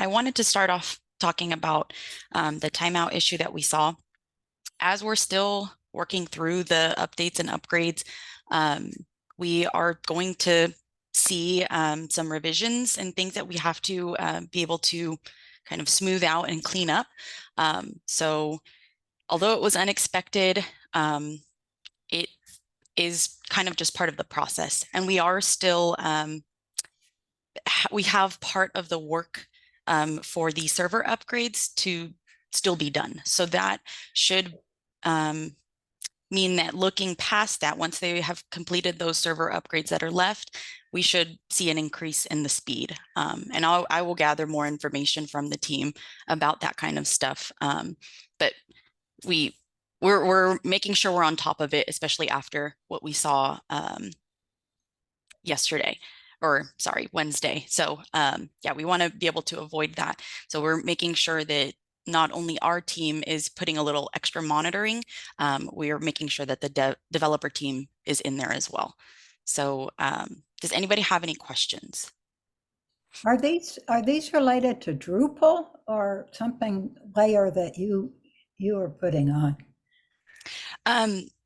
I wanted to start off talking about the timeout issue that we saw. As we're still working through the updates and upgrades, we are going to see some revisions and things that we have to be able to kind of smooth out and clean up. So although it was unexpected, it is kind of just part of the process. And we are still, we have part of the work for the server upgrades to still be done. So that should mean that looking past that, once they have completed those server upgrades that are left, we should see an increase in the speed. And I will gather more information from the team about that kind of stuff. But we're making sure we're on top of it, especially after what we saw yesterday, or sorry, Wednesday. So yeah, we want to be able to avoid that. So we're making sure that not only our team is putting a little extra monitoring, we are making sure that the developer team is in there as well. So does anybody have any questions? Are these related to Drupal or something layer that you are putting on?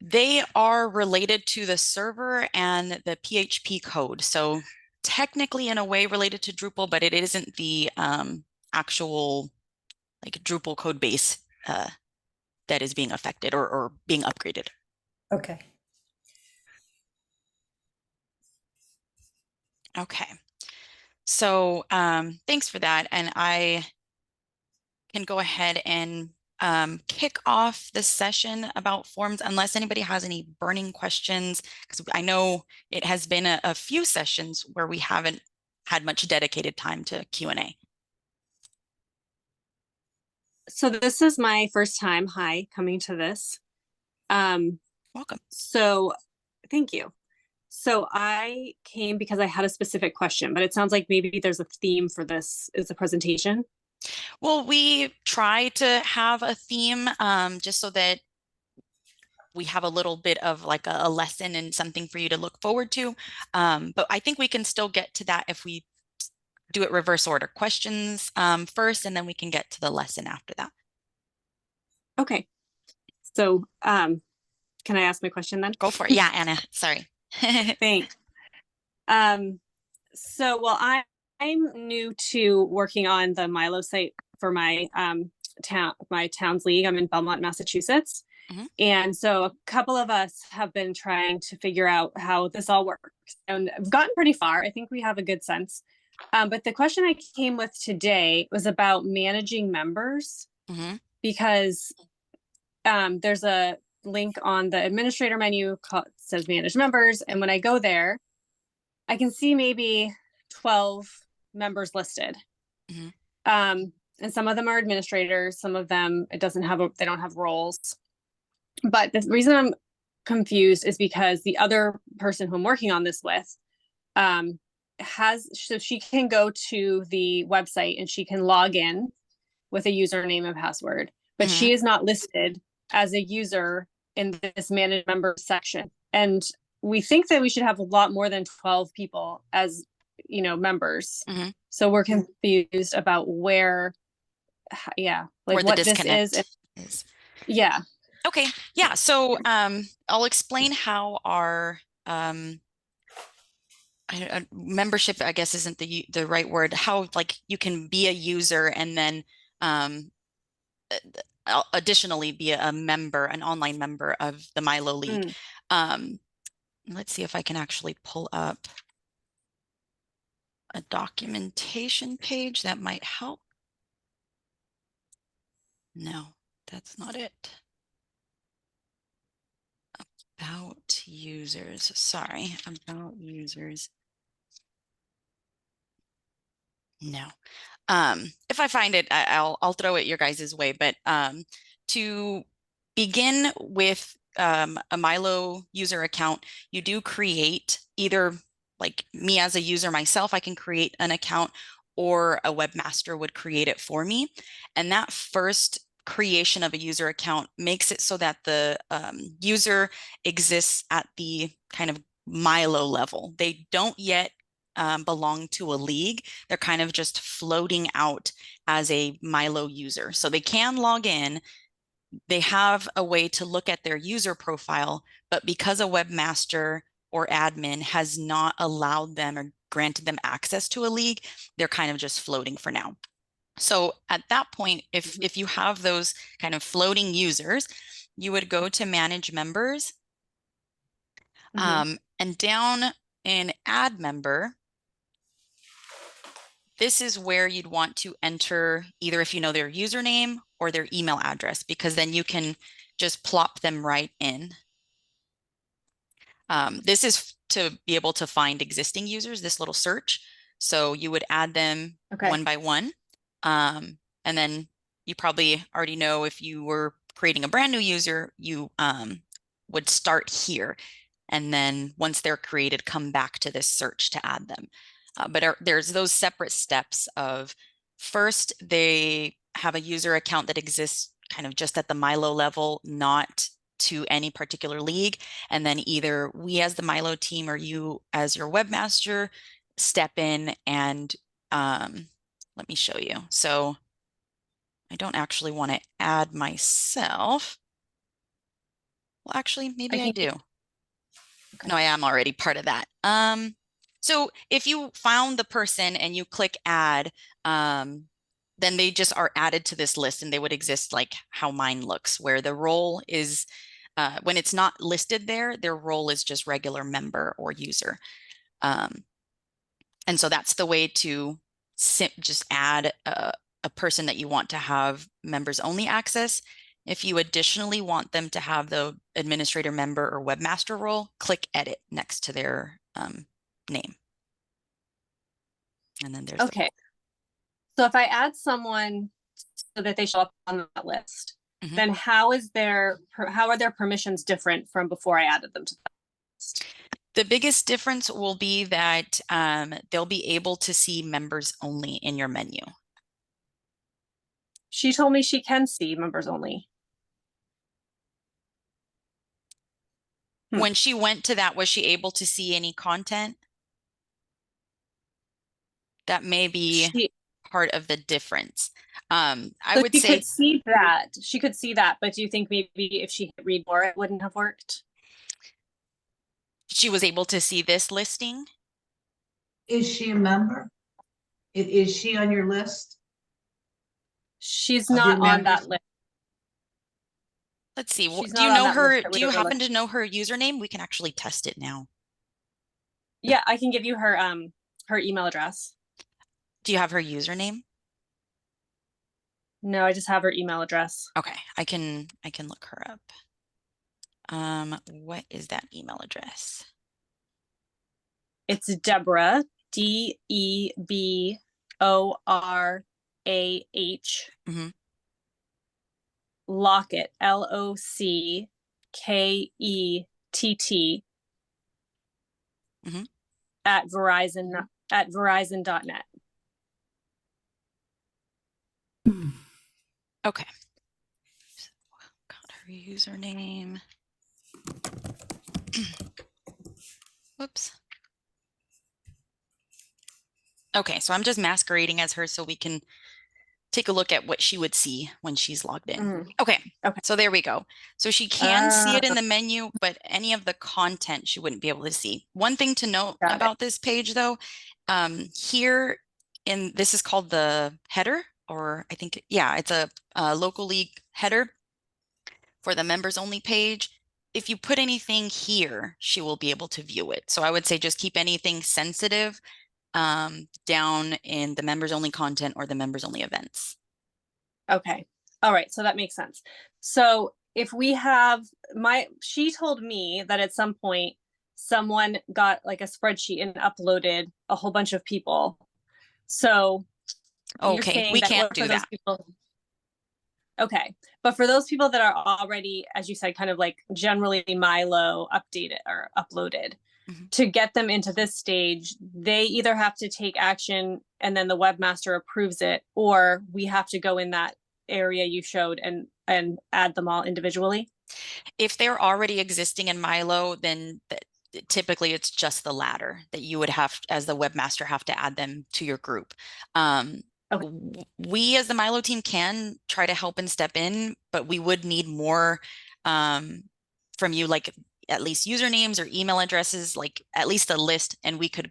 They are related to the server and the PHP code. So technically in a way related to Drupal, but it isn't the actual like Drupal code base that is being affected or being upgraded. Okay. Okay. So thanks for that. And I can go ahead and kick off the session about forms unless anybody has any burning questions, because I know it has been a few sessions where we haven't had much dedicated time to Q&A. So this is my first time, coming to this. Welcome. So thank you. So I came because I had a specific question, but it sounds like maybe there's a theme for this as a presentation. Well, we try to have a theme just so that we have a little bit of like a lesson and something for you to look forward to. But I think we can still get to that if we do it reverse order. Questions first, and then we can get to the lesson after that. Okay. So can I ask my question then? Go for it. Yeah, Anna, sorry. Thanks. So, well, I'm new to working on the MyLO site for my town's league. I'm in Belmont, Massachusetts. Mhm. And so a couple of us have been trying to figure out how this all works, and I've gotten pretty far. I think we have a good sense. But the question I came with today was about managing members, because there's a link on the administrator menu called, says manage members. And when I go there, I can see maybe 12 members listed. And some of them are administrators, some of them they don't have roles. But the reason I'm confused is because the other person who I'm working on this with so she can go to the website and she can log in with a username and password, but she is not listed as a user in this manage member section. And we think that we should have a lot more than 12 people as, members. So we're confused about where Where what the this disconnect is. Yeah. Okay. Yeah. So I'll explain how our membership, I guess, isn't the right word. How like you can be a user and then additionally be a member, an online member of the MyLO League. Let's see if I can actually pull up a documentation page that might help. No, that's not it. About users. Sorry, about users. No. If I find it, I'll throw it your guys' way. But to begin with a MyLO user account, you do create either like me as a user myself, I can create an account, or a webmaster would create it for me. And that first creation of a user account makes it so that the user exists at the kind of MyLO level. They don't yet belong to a league. They're kind of just floating out as a MyLO user. So they can log in. They have a way to look at their user profile, but because a webmaster or admin has not allowed them or granted them access to a league, they're kind of just floating for now. So at that point, if you have those kind of floating users, you would go to manage members, and down in add member, this is where you'd want to enter either if you know their username or their email address, because then you can just plop them right in. This is to be able to find existing users, this little search. So you would add them one by one. And then you probably already know if you were creating a brand new user, you would start here. And then once they're created, come back to this search to add them. But there's those separate steps of first, they have a user account that exists kind of just at the MyLO level, not to any particular league. And then either we as the MyLO team or you as your webmaster step in and let me show you. So I don't actually want to add myself. Well, actually, maybe I do. Okay. No, I am already part of that. So if you found the person and you click add, then they just are added to this list and they would exist like how mine looks, where the role is, when it's not listed there, their role is just regular member or user. And so that's the way to just add a person that you want to have members only access. If you additionally want them to have the administrator, member, or webmaster role, click edit next to their name. And then there's okay. So if I add someone so that they show up on that list, then how are their permissions different from before I added them to that list? The biggest difference will be that they'll be able to see members only in your menu. She told me she can see members only. When she went to that, was she able to see any content? That may be part of the difference. I would say she could see that. She could see that, but do you think maybe if she hit read more, it wouldn't have worked? She was able to see this listing. Is she a member? Is she on your list? She's not on that list. Let's see. Do you know her? Do you happen to know her username? We can actually test it now. Yeah, I can give you her her email address. Do you have her username? No, I just have her email address. Okay, I can look her up. What is that email address? It's Deborah, DEBORAH. Lockett, LOCKETT at Verizon.net. Okay. Got her username. Whoops. Okay, so I'm just masquerading as her so we can take a look at what she would see when she's logged in. Okay, so there we go. So she can see it in the menu, but any of the content she wouldn't be able to see. One thing to note about this page though, here this is called the header, or I think, yeah, it's a local league header for the members only page. If you put anything here, she will be able to view it. So I would say just keep anything sensitive down in the members only content or the members only events. Okay. All right. So that makes sense. So if we have she told me that at some point someone got like a spreadsheet and uploaded a whole bunch of people. So okay, we can't do that. Okay. But for those people that are already, as you said, kind of like generally MyLO updated or uploaded, to get them into this stage, they either have to take action and then the webmaster approves it, or we have to go in that area you showed and add them all individually. If they're already existing in MyLO, then typically it's just the latter that you would have, as the webmaster, have to add them to your group. Okay. We as the MyLO team can try to help and step in, but we would need more from you, like at least usernames or email addresses, like at least a list, and we could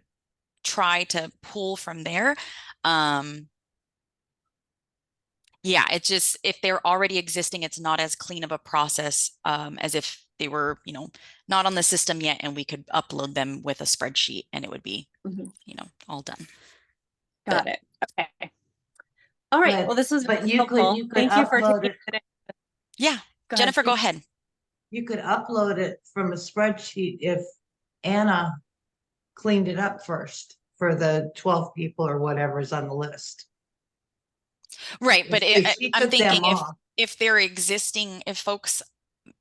try to pull from there. Yeah, it's just if they're already existing, it's not as clean of a process as if they were, not on the system yet, and we could upload them with a spreadsheet and it would be, Mhm. all done. Got it. Okay. All right. Well, this was But you helpful. could Thank you for upload taking it. it. Yeah, Go ahead. Jennifer, go ahead. You could upload it from a spreadsheet if Anna cleaned it up first for the 12 people or whatever is on the list. Right, but If she I'm took them thinking off. if they're existing, if folks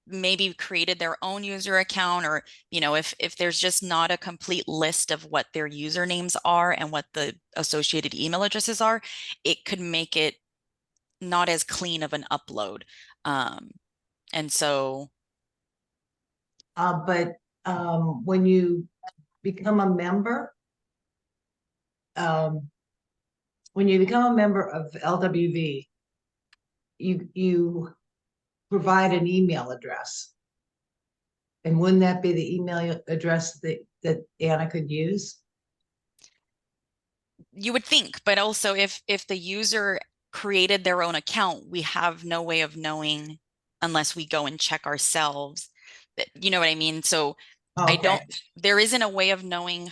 maybe created their own user account, or if there's just not a complete list of what their usernames are and what the associated email addresses are, it could make it not as clean of an upload. And so But when you become a member, when you become a member of LWV, you provide an email address. And wouldn't that be the email address that Anna could use? you would think, but also if the user created their own account, we have no way of knowing unless we go and check ourselves. You know what I mean? So Okay. there isn't a way of knowing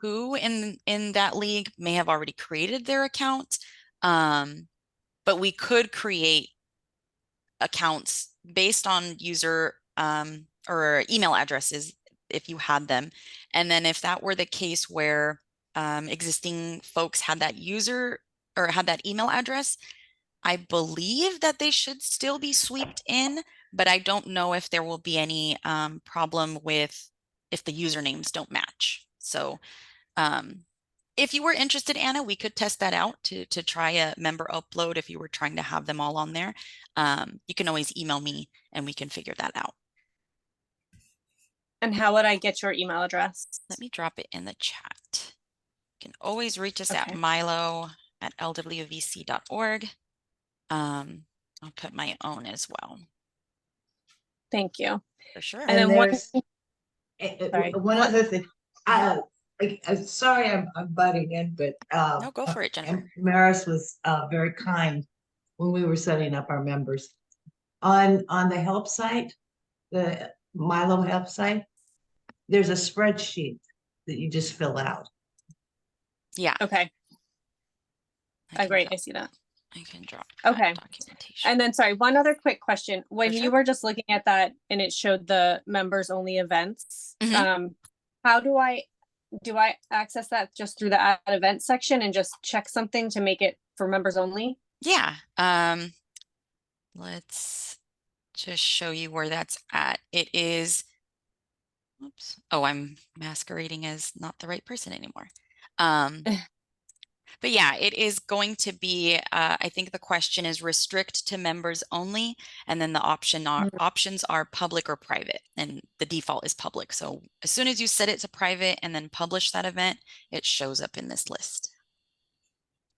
who in that league may have already created their account. But we could create accounts based on user or email addresses if you had them. And then if that were the case where existing folks had that user or had that email address, I believe that they should still be swept in, but I don't know if there will be any problem with if the usernames don't match. So if you were interested, Anna, we could test that out to try a member upload if you were trying to have them all on there. You can always email me and we can figure that out. And how would I get your email address? Let me drop it in the chat. You can always reach us at Okay. mylo@lwvc.org. I'll put my own as well. Thank you. For sure. And then one other thing. I'm sorry I'm butting in, but No, go for it, Jennifer. Maris was very kind when we were setting up our members. On the help site, the MyLO help site, there's a spreadsheet that you just fill out. Yeah. Okay. Great. I see that. I can drop Okay. documentation. And then, sorry, one other quick question. When sure. you were just looking at that and it showed the members only events, Mhm. how do I access that just through the add event section and just check something to make it for members only? Yeah. Let's just show you where that's at. It is, oops. Oh, I'm masquerading as not the right person anymore. But yeah, it is going to be, I think the question is restrict to members only, and then the options are public or private, and the default is public. So as soon as you set it to private and then publish that event, it shows up in this list.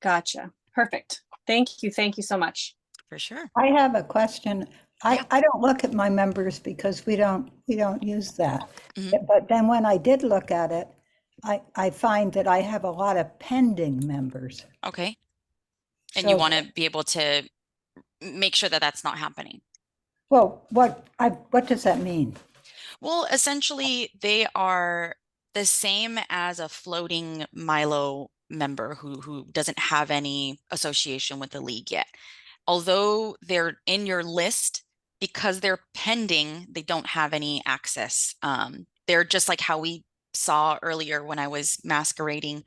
Gotcha. Perfect. Thank you. Thank you so much. For sure. I have a question. Yeah. I don't look at my members because we don't use that. Mhm. But then when I did look at it, I find that I have a lot of pending members. Okay. And you So, want to be able to make sure that that's not happening. well, what does that mean? Well, essentially, they are the same as a floating MyLO member who doesn't have any association with the league yet. Although they're in your list, because they're pending, they don't have any access. They're just like how we saw earlier when I was masquerading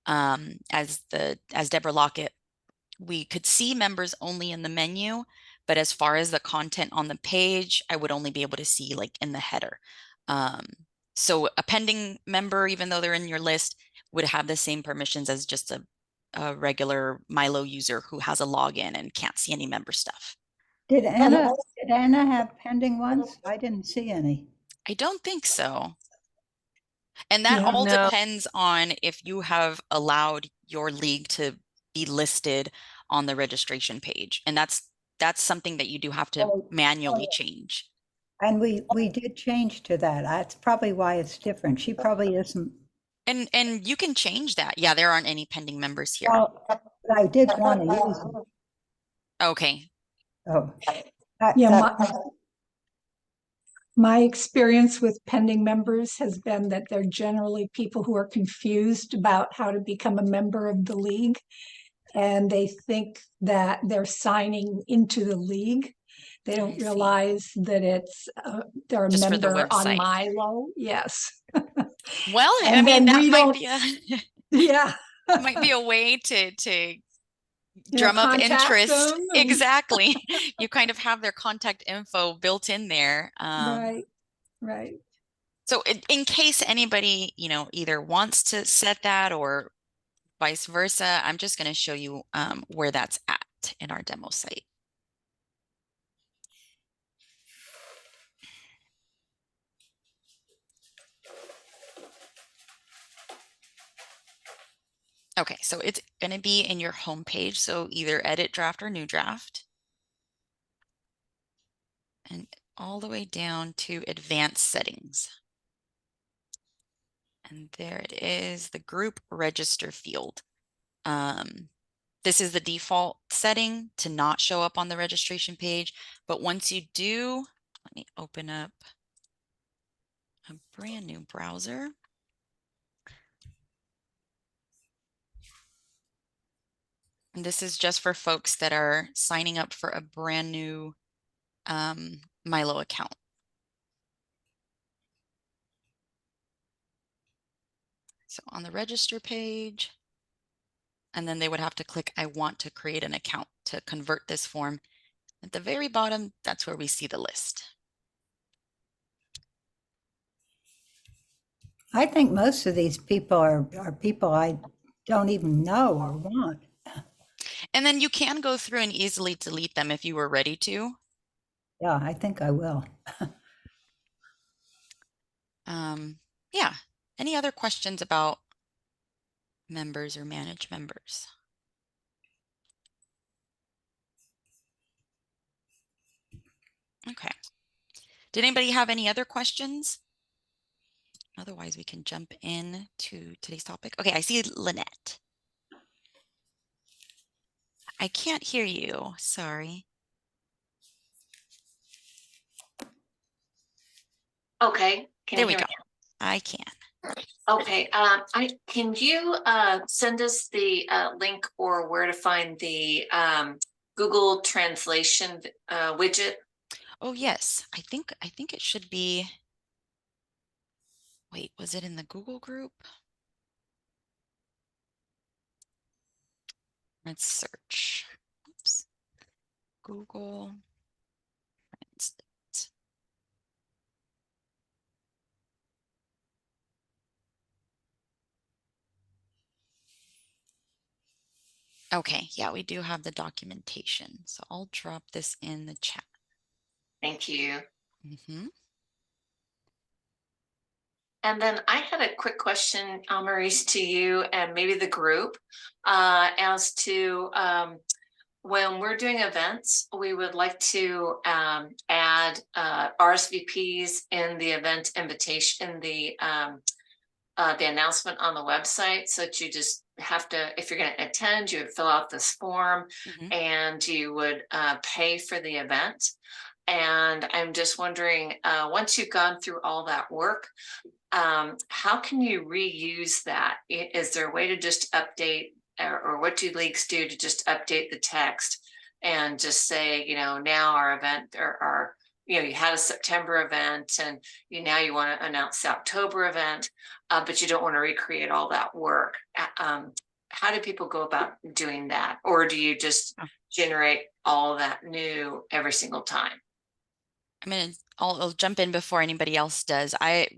as Deborah Lockett. We could see members only in the menu, but as far as the content on the page, I would only be able to see like in the header. So a pending member, even though they're in your list, would have the same permissions as just a regular MyLO user who has a login and can't see any member stuff. Did Anna have pending ones? I didn't see any. I don't think so. And that Yeah. all No. depends on if you have allowed your league to be listed on the registration page. And that's something that you do have to Oh, manually oh, change. And we did change to that. That's probably why it's different. She probably isn't. And you can change that. Yeah, there aren't any pending members here. Well, but I did want to use it. Okay. Oh, Yeah, that, my experience with pending members has been that they're generally people who are confused about how to become a member of the league. And they think that they're signing into the league. They I don't see. realize that they're a Just for the member on website. MyLO. Yes. Well, I And mean, then that we might don't, be a yeah. might be a way to You know, drum up contact interest. them. Exactly. You kind of have their contact info built in there. Right, right. So in case anybody, either wants to set that or vice versa, I'm just going to show you where that's at in our demo site. Okay, so it's going to be in your home page. So either edit draft or new draft. And all the way down to advanced settings. And there it is, the group register field. This is the default setting to not show up on the registration page. But once you do, let me open up a brand new browser. And this is just for folks that are signing up for a brand new MyLO account. So on the register page, and then they would have to click, I want to create an account to convert this form. At the very bottom, that's where we see the list. I think most of these people are people I don't even know or want. And then you can go through and easily delete them if you were ready to. Yeah, I think I will. Yeah. Any other questions about members or manage members? Okay. Did anybody have any other questions? Otherwise, we can jump in to today's topic. Okay, I see Lynette. I can't hear you. Sorry. Okay, can There you we hear go. me? I can. Okay, can you send us the link or where to find the Google Translation widget? Oh, yes. I think it should be. Wait, was it in the Google group? Let's search. Oops. Google Translate. Okay, yeah, we do have the documentation. So I'll drop this in the chat. Thank you. Mm-hmm. And then I had a quick question, Maurice, to you and maybe the group as to when we're doing events, we would like to add RSVPs in the event invitation, the announcement on the website, so that you just have to, if you're going to attend, you would fill out this form and you would pay for the event. And I'm just wondering, once you've gone through all that work, how can you reuse that? Is there a way to just update, or what do leagues do to just update the text and just say, now our event or our, you had a September event and now you want to announce the October event, but you don't want to recreate all that work. How do people go about doing that? Or do you just generate all that new every single time? I'll jump in before anybody else does. I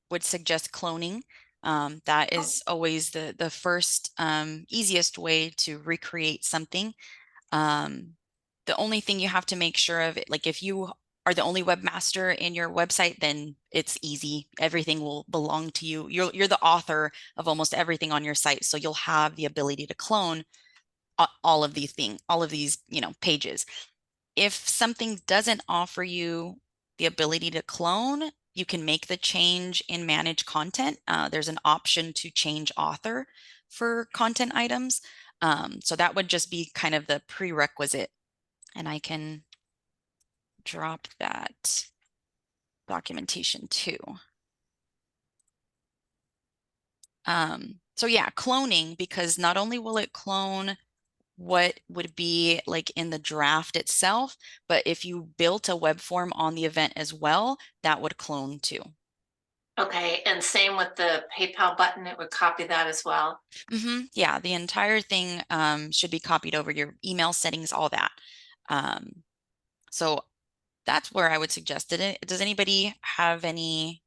would suggest cloning. That is always the first easiest way to recreate something. The only thing you have to make sure of, like if you are the only webmaster in your website, then it's easy. Everything will belong to you. You're the author of almost everything on your site. So you'll have the ability to clone all of these things, all of these, pages. If something doesn't offer you the ability to clone, you can make the change in manage content. There's an option to change author for content items. So that would just be kind of the prerequisite. And I can drop that documentation too. So yeah, cloning, because not only will it clone what would be like in the draft itself, but if you built a web form on the event as well, that would clone too. Okay, and same with the PayPal button, it would copy that as well. Yeah, the entire thing should be copied over, your email settings, all that. So that's where I would suggest it. Does anybody have any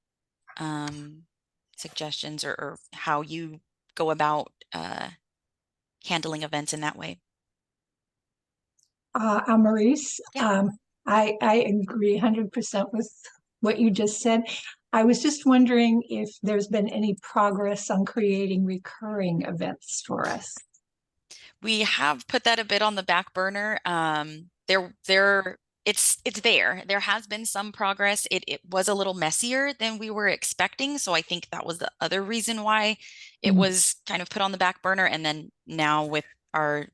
suggestions or how you go about handling events in that way? Maurice, Yeah. I agree 100% with what you just said. I was just wondering if there's been any progress on creating recurring events for us. We have put that a bit on the back burner. It's there. There has been some progress. It was a little messier than we were expecting. So I think that was the other reason why it was kind of put on the back burner. And then now with our,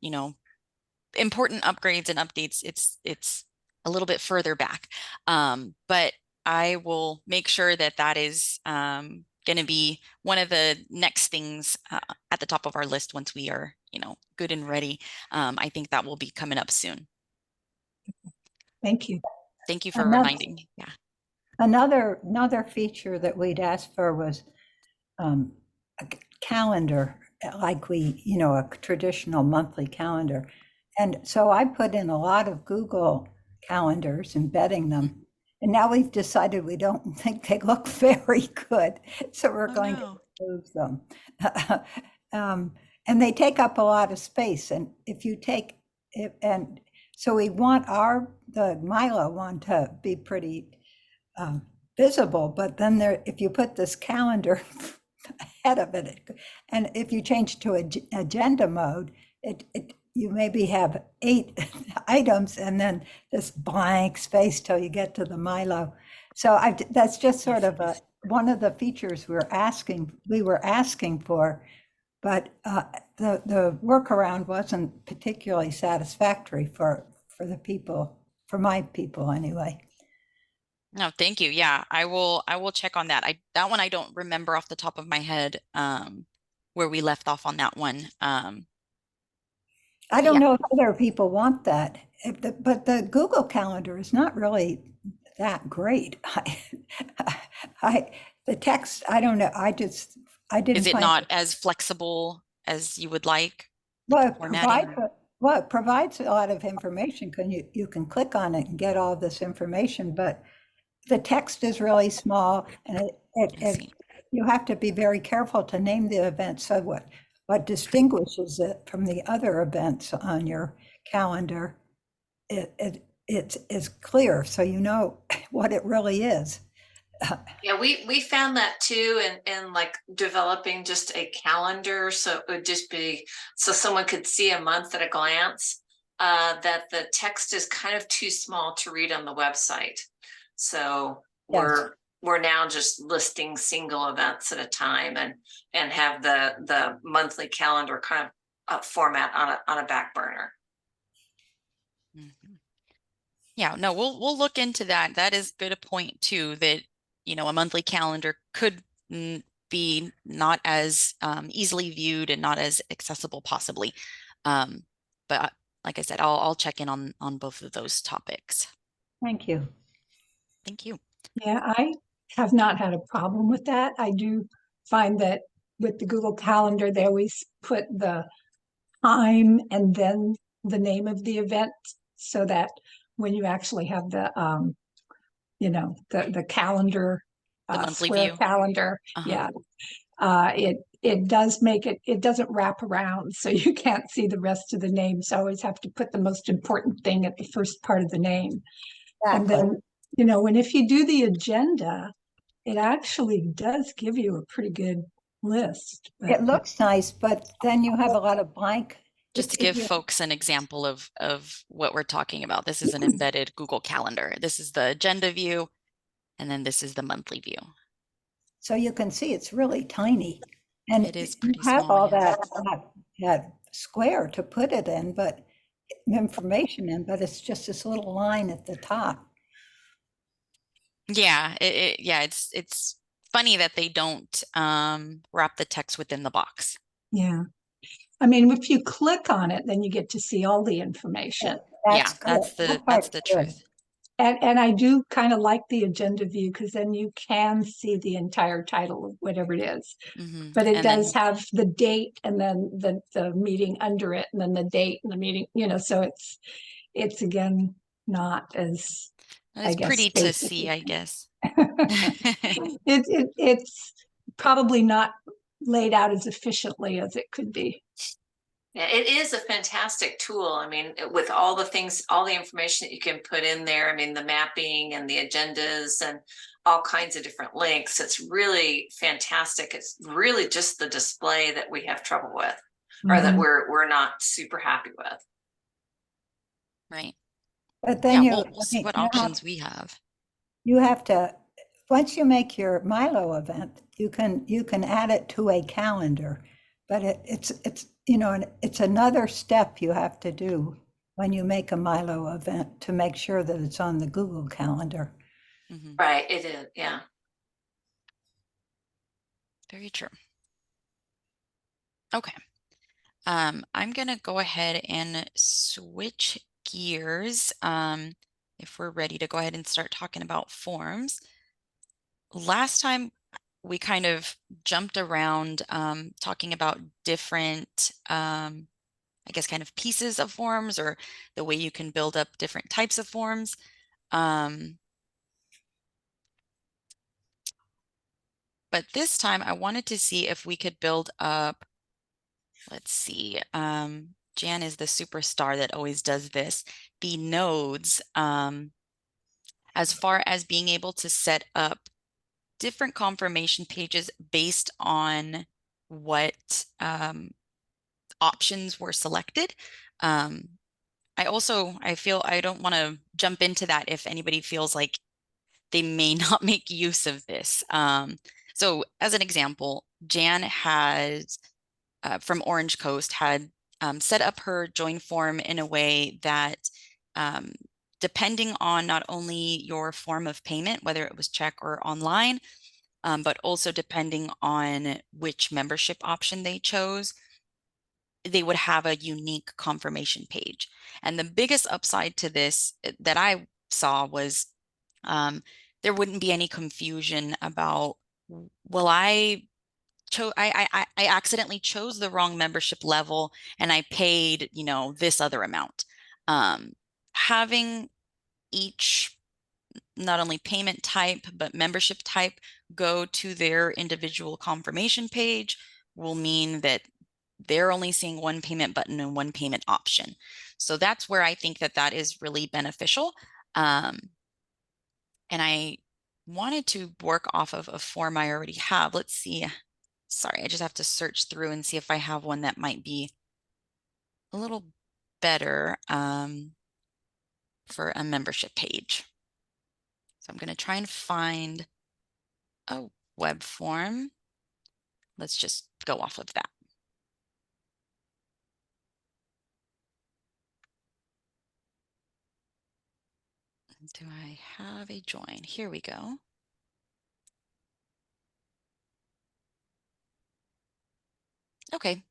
important upgrades and updates, it's a little bit further back. But I will make sure that that is going to be one of the next things at the top of our list once we are, good and ready. I think that will be coming up soon. Thank you. Thank you for reminding me. Yeah. Another feature that we'd asked for was a calendar, like a traditional monthly calendar. And so I put in a lot of Google calendars, embedding them. And now we've decided we don't think they look very good. So we're going to remove them. And they take up a lot of space. And if you take it, and so we want the MyLO one to be pretty visible, but then if you put this calendar ahead of it, and if you change to agenda mode, you maybe have 8 items and then this blank space till you get to the MyLO. So that's just sort of one of the features we were asking for, but the workaround wasn't particularly satisfactory for the people, for my people anyway. No, thank you. Yeah, I will check on that. That one I don't remember off the top of my head where we left off on that one. I don't know if other people want that, but the Google Calendar is not really that great. The text, I don't know. I didn't. Is it not as flexible as you would like? Well, it provides a lot of information. You can click on it and get all this information, but the text is really small, and you have to be very careful to name the event. So what distinguishes it from the other events on your calendar, it's clear, so you know what it really is. Yeah, we found that too, in like developing just a calendar, so it would just be so someone could see a month at a glance. That the text is kind of too small to read on the website. So we're now just listing single events at a time, and have the monthly calendar kind of format on a back burner. Yeah, no, we'll look into that. That is good a point too, that a monthly calendar could be not as easily viewed and not as accessible possibly. But like I said, I'll check in on both of those topics. Thank you. Thank you. Yeah, I have not had a problem with that. I do find that with the Google Calendar, they always put the time and then the name of the event, so that when you actually have the the calendar, The monthly square view. calendar, it does make it doesn't wrap around, so you can't see the rest of the name. So I always have to put the most important thing at the first part of the name. Exactly. And then You know, and if you do the agenda, it actually does give you a pretty good list. But It looks nice, but then you have a lot of blank. Just to if give you- folks an example of what we're talking about, this is an embedded Google Calendar. This is the agenda view, and then this is the monthly view. So you can see it's really tiny. And It is you pretty have small, all yeah. that square to put it in, but information in, but it's just this little line at the top. Yeah, yeah, it's funny that they don't wrap the text within the box. yeah, I mean, if you click on it, then you get to see all the information. Yeah, That's good. That that's part's the good. truth. And I do kind of like the agenda view because then you can see the entire title of whatever it is. Hmm. But it And does then have the date and then the meeting under it and then the date and the meeting, you know, so it's again not as, I it's guess, pretty to basic. see, I guess. It's probably not laid out as efficiently as it could be. Yeah, it is a fantastic tool. I mean, with all the things, all the information that you can put in there. I mean, the mapping and the agendas and all kinds of different links. It's really fantastic. It's really just the display that we have trouble with, or that Mhm. we're not super happy with. Right. But Yeah, then you, we'll see what options we have. you have to, once you make your MyLO event, you can add it to a calendar. But it's you know, and it's another step you have to do when you make a MyLO event to make sure that it's on the Google Calendar. Hmm. Right, it is, yeah. Very true. Okay. I'm gonna go ahead and switch gears. If we're ready to go ahead and start talking about forms. Last time we kind of jumped around talking about different, I guess, kind of pieces of forms or the way you can build up different types of forms. But this time I wanted to see if we could build up, let's see, Jan is the superstar that always does this, the nodes, as far as being able to set up different confirmation pages based on what options were selected. I feel I don't want to jump into that if anybody feels like they may not make use of this. So as an example, Jan has from Orange Coast had set up her join form in a way that um, depending on not only your form of payment, whether it was check or online, but also depending on which membership option they chose, they would have a unique confirmation page. And the biggest upside to this that I saw was there wouldn't be any confusion about, well, I accidentally chose the wrong membership level and I paid, you know, this other amount. Having each not only payment type but membership type go to their individual confirmation page will mean that they're only seeing one payment button and one payment option. So that's where I think that that is really beneficial. And I wanted to work off of a form I already have. Let's see. Sorry, I just have to search through and see if I have one that might be a little better for a membership page. So I'm going to try and find a web form. Let's just go off of that. Do I have a join? Here we go. Okay.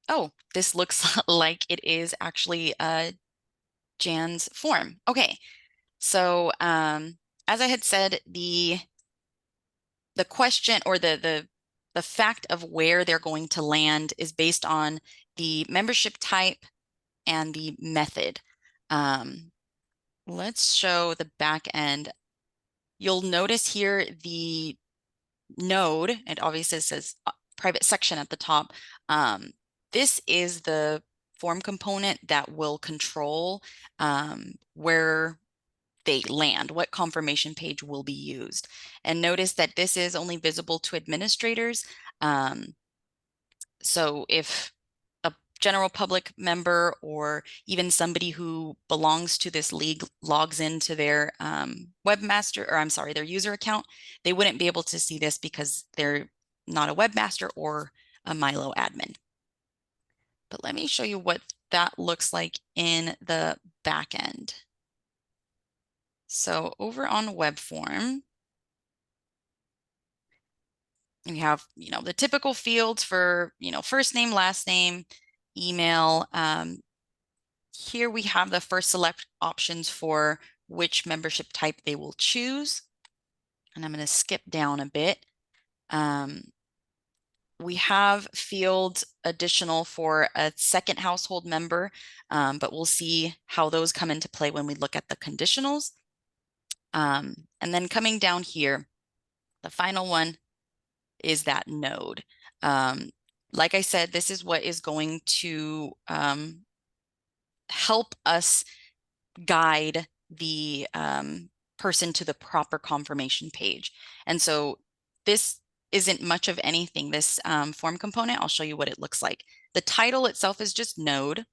Oh, this looks like it is actually Jan's form. Okay. So as I had said, the question or the fact of where they're going to land is based on the membership type and the method. Let's show the back end. You'll notice here the node, it obviously says private section at the top. This is the form component that will control where they land, what confirmation page will be used. And notice that this is only visible to administrators. So if a general public member or even somebody who belongs to this league logs into their webmaster, or I'm sorry, their user account, they wouldn't be able to see this because they're not a webmaster or a MyLO admin. But let me show you what that looks like in the back end. So over on web form, we have, the typical fields for, first name, last name, email. Here we have the first select options for which membership type they will choose. And I'm going to skip down a bit. We have fields additional for a second household member, but we'll see how those come into play when we look at the conditionals. And then coming down here, the final one is that node. Like I said, this is what is going to help us guide the person to the proper confirmation page. And so this isn't much of anything, this form component. I'll show you what it looks like. The title itself is just node,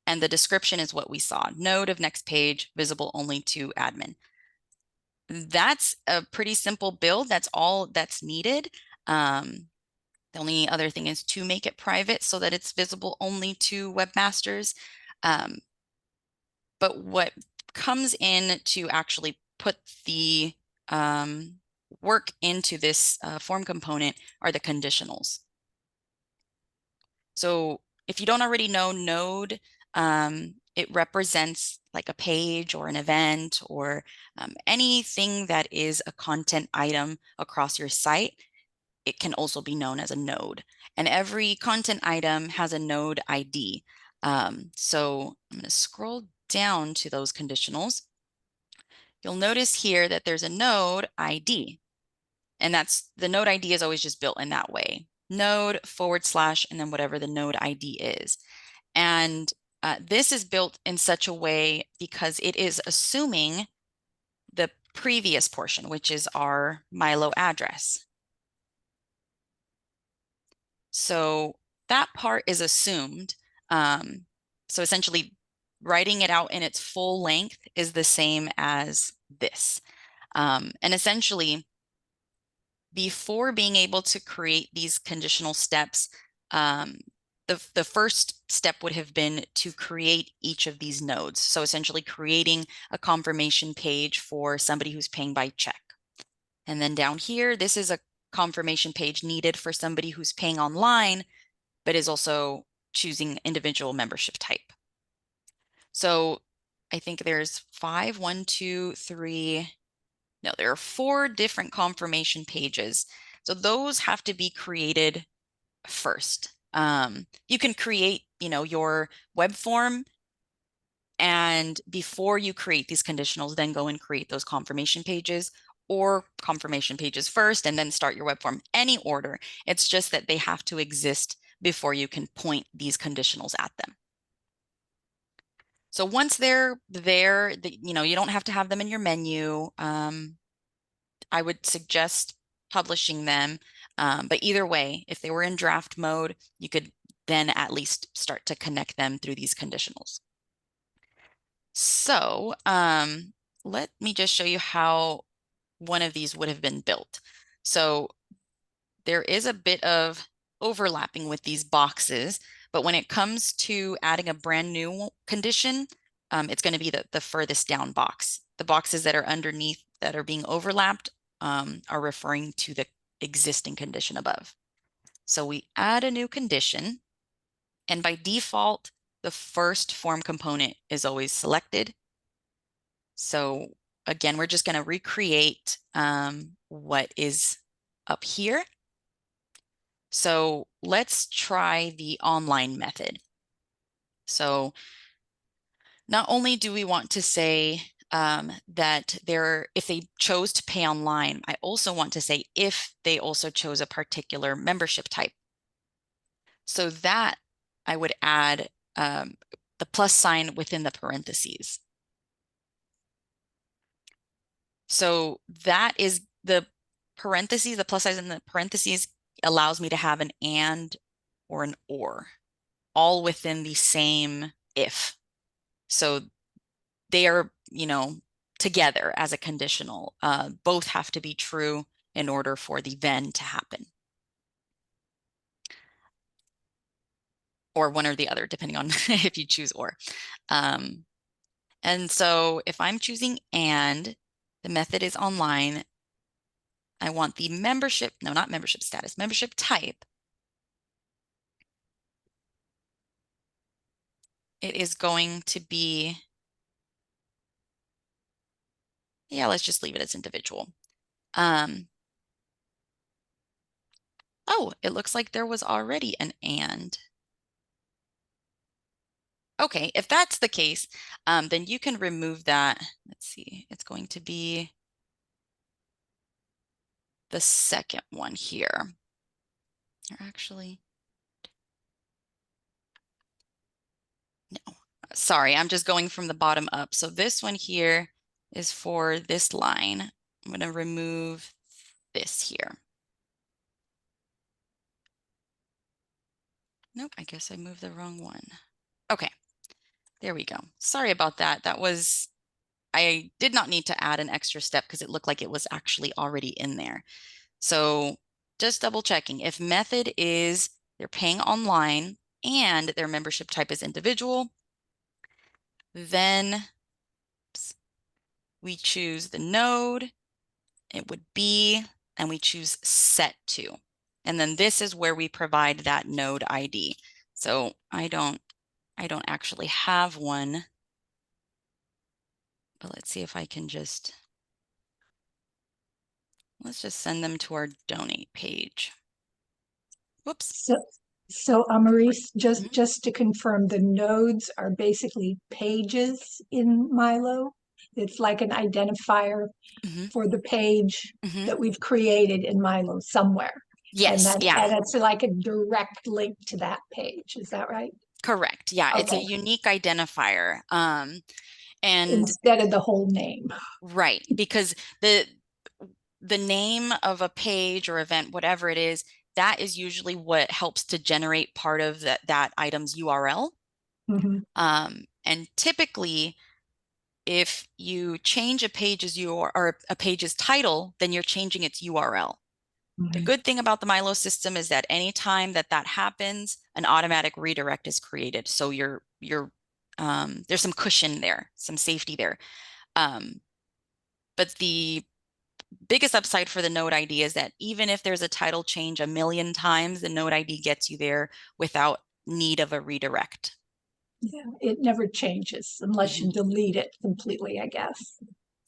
and the description is what we saw. Node of next page, visible only to admin. That's a pretty simple build. That's all that's needed. The only other thing is to make it private so that it's visible only to webmasters. But what comes in to actually put the work into this form component are the conditionals. So if you don't already know, node, it represents like a page or an event or anything that is a content item across your site. It can also be known as a node. And every content item has a node ID. So I'm going to scroll down to those conditionals. You'll notice here that there's a node ID. And that's the node ID is always just built in that way. Node / and then whatever the node ID is. And this is built in such a way because it is assuming the previous portion, which is our MyLO address. So that part is assumed. So essentially writing it out in its full length is the same as this. And essentially, before being able to create these conditional steps, the first step would have been to create each of these nodes. So essentially creating a confirmation page for somebody who's paying by check. And then down here, this is a confirmation page needed for somebody who's paying online, but is also choosing individual membership type. So I think there's 4 different confirmation pages. So those have to be created first. You can create, your web form, and before you create these conditionals, then go and create those confirmation pages, or confirmation pages first and then start your web form. Any order. It's just that they have to exist before you can point these conditionals at them. So once they're there, you don't have to have them in your menu. I would suggest publishing them. But either way, if they were in draft mode, you could then at least start to connect them through these conditionals. So let me just show you how one of these would have been built. So there is a bit of overlapping with these boxes, but when it comes to adding a brand new condition, it's going to be the furthest down box. The boxes that are underneath that are being overlapped are referring to the existing condition above. So we add a new condition, and by default, the first form component is always selected. So again, we're just going to recreate what is up here. So let's try the online method. So not only do we want to say that if they chose to pay online, I also want to say if they also chose a particular membership type. So that I would add the plus sign within the parentheses. So that is the parentheses, the plus sign in the parentheses allows me to have an and or an or, all within the same if. So they are, you know, together as a conditional. Both have to be true in order for the then to happen. Or one or the other, depending on if you choose or. And so if I'm choosing and, the method is online, I want the membership, no, not membership status, membership type. It is going to be, yeah, let's just leave it as individual. Oh, it looks like there was already an and. Okay, if that's the case, then you can remove that. Let's see, it's going to be the second one here. Or actually, no, sorry, I'm just going from the bottom up. So this one here is for this line. I'm going to remove this here. Nope, I guess I moved the wrong one. Okay, there we go. Sorry about that. That was, I did not need to add an extra step because it looked like it was actually already in there. So just double checking. If method is they're paying online and their membership type is individual, then we choose the node, it would be, and we choose set to. And then this is where we provide that node ID. So I don't actually have one, but let's see if I can just, let's just send them to our donate page. Whoops. So Maurice, just to confirm, the nodes are basically pages in MyLO. It's like an identifier for the page that we've created in MyLO somewhere. Yes, and it's like a direct link to that page. Is that right? Correct. Yeah, Okay. it's a unique identifier. And instead of the whole name. Right, because the name of a page or event, whatever it is, that is usually what helps to generate part of that item's URL. And typically, if you change a page's URL or a page's title, then you're changing its URL. The good thing about the MyLO system is that anytime that happens, an automatic redirect is created. So there's some cushion there, some safety there. But the biggest upside for the node ID is that even if there's a title change a million times, the node ID gets you there without need of a redirect. Yeah, it never changes unless you delete it completely, I guess.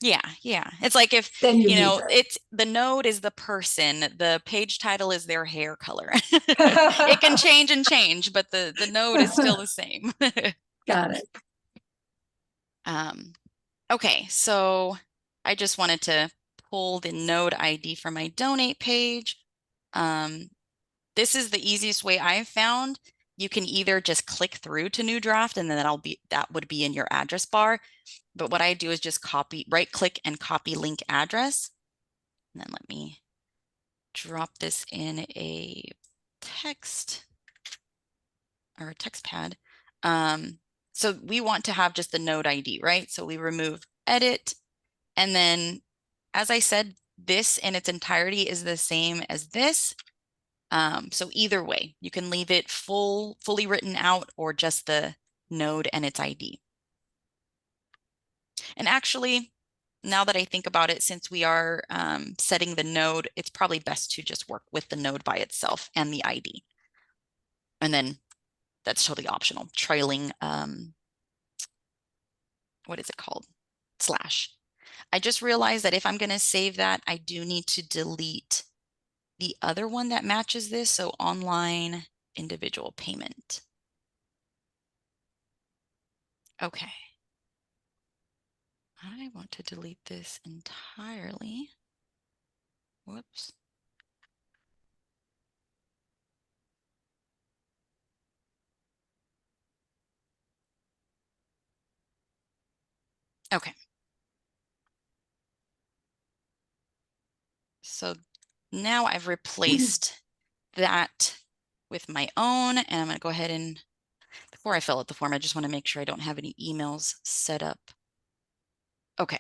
Yeah, yeah. It's like if, then you know, it's the node is the person, the page title is their hair color. It can change, but the node is still the same. Got it. Okay, so I just wanted to pull the node ID from my donate page. This is the easiest way I've found. You can either just click through to new draft and then that would be in your address bar. But what I do is just right click and copy link address. And then let me drop this in a text or a text pad. So we want to have just the node ID, right? So we remove edit. And then, as I said, this in its entirety is the same as this. So either way, you can leave it fully written out or just the node and its ID. And actually, now that I think about it, since we are setting the node, it's probably best to just work with the node by itself and the ID. And then that's totally optional. Trailing, what is it called? Slash. I just realized that if I'm going to save that, I do need to delete the other one that matches this. So online individual payment. Okay. I want to delete this entirely. Whoops. Okay. So now I've replaced that with my own, and I'm going to go ahead and, before I fill out the form, I just want to make sure I don't have any emails set up. Okay.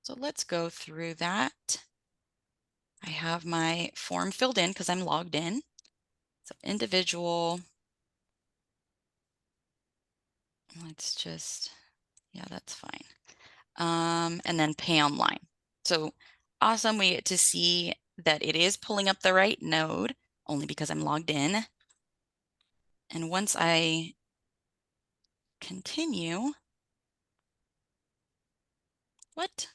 So let's go through that. I have my form filled in because I'm logged in. So individual, let's just, yeah, that's fine. And then pay online. So awesome, we get to see that it is pulling up the right node only because I'm logged in. And once I continue, what?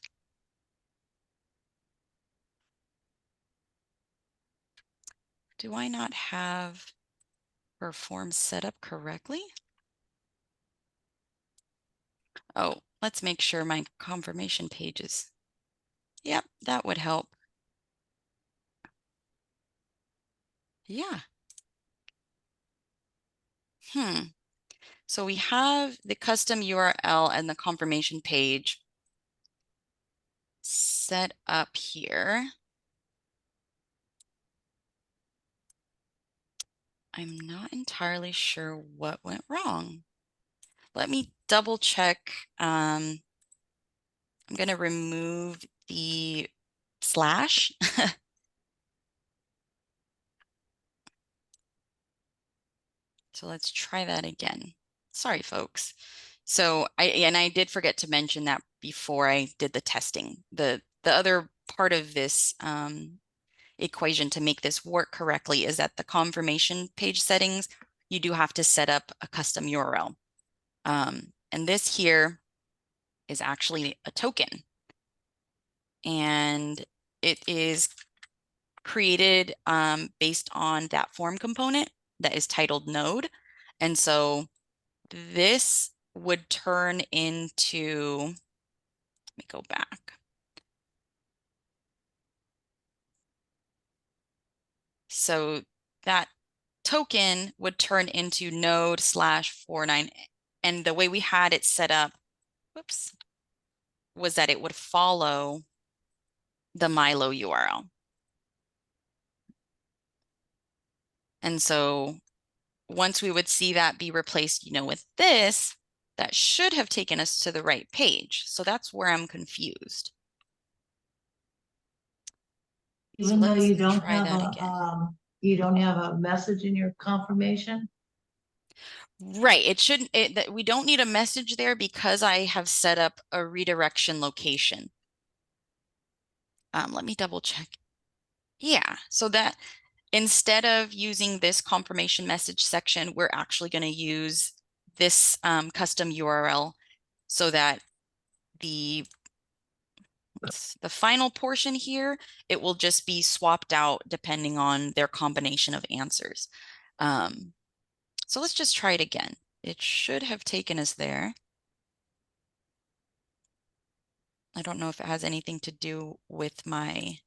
Do I not have her form set up correctly? Oh, let's make sure my confirmation page is, yep, that would help. Yeah. So we have the custom URL and the confirmation page set up here. I'm not entirely sure what went wrong. Let me double check. I'm going to remove the slash. So let's try that again. Sorry, folks. So I did forget to mention that before I did the testing. The other part of this equation to make this work correctly is that the confirmation page settings, you do have to set up a custom URL. And this here is actually a token. And it is created based on that form component that is titled node. And so this would turn into, let me go back. So that token would turn into node /49. And the way we had it set up, whoops, was that it would follow the MyLO URL. And so once we would see that be replaced, with this, that should have taken us to the right page. So that's where I'm confused. Even though you don't try have that again. you don't have a message in your confirmation? Right. It shouldn't, that we don't need a message there because I have set up a redirection location. Let me double check. Yeah. So that instead of using this confirmation message section, we're actually going to use this custom URL so that the final portion here, it will just be swapped out depending on their combination of answers. So let's just try it again. It should have taken us there. I don't know if it has anything to do with my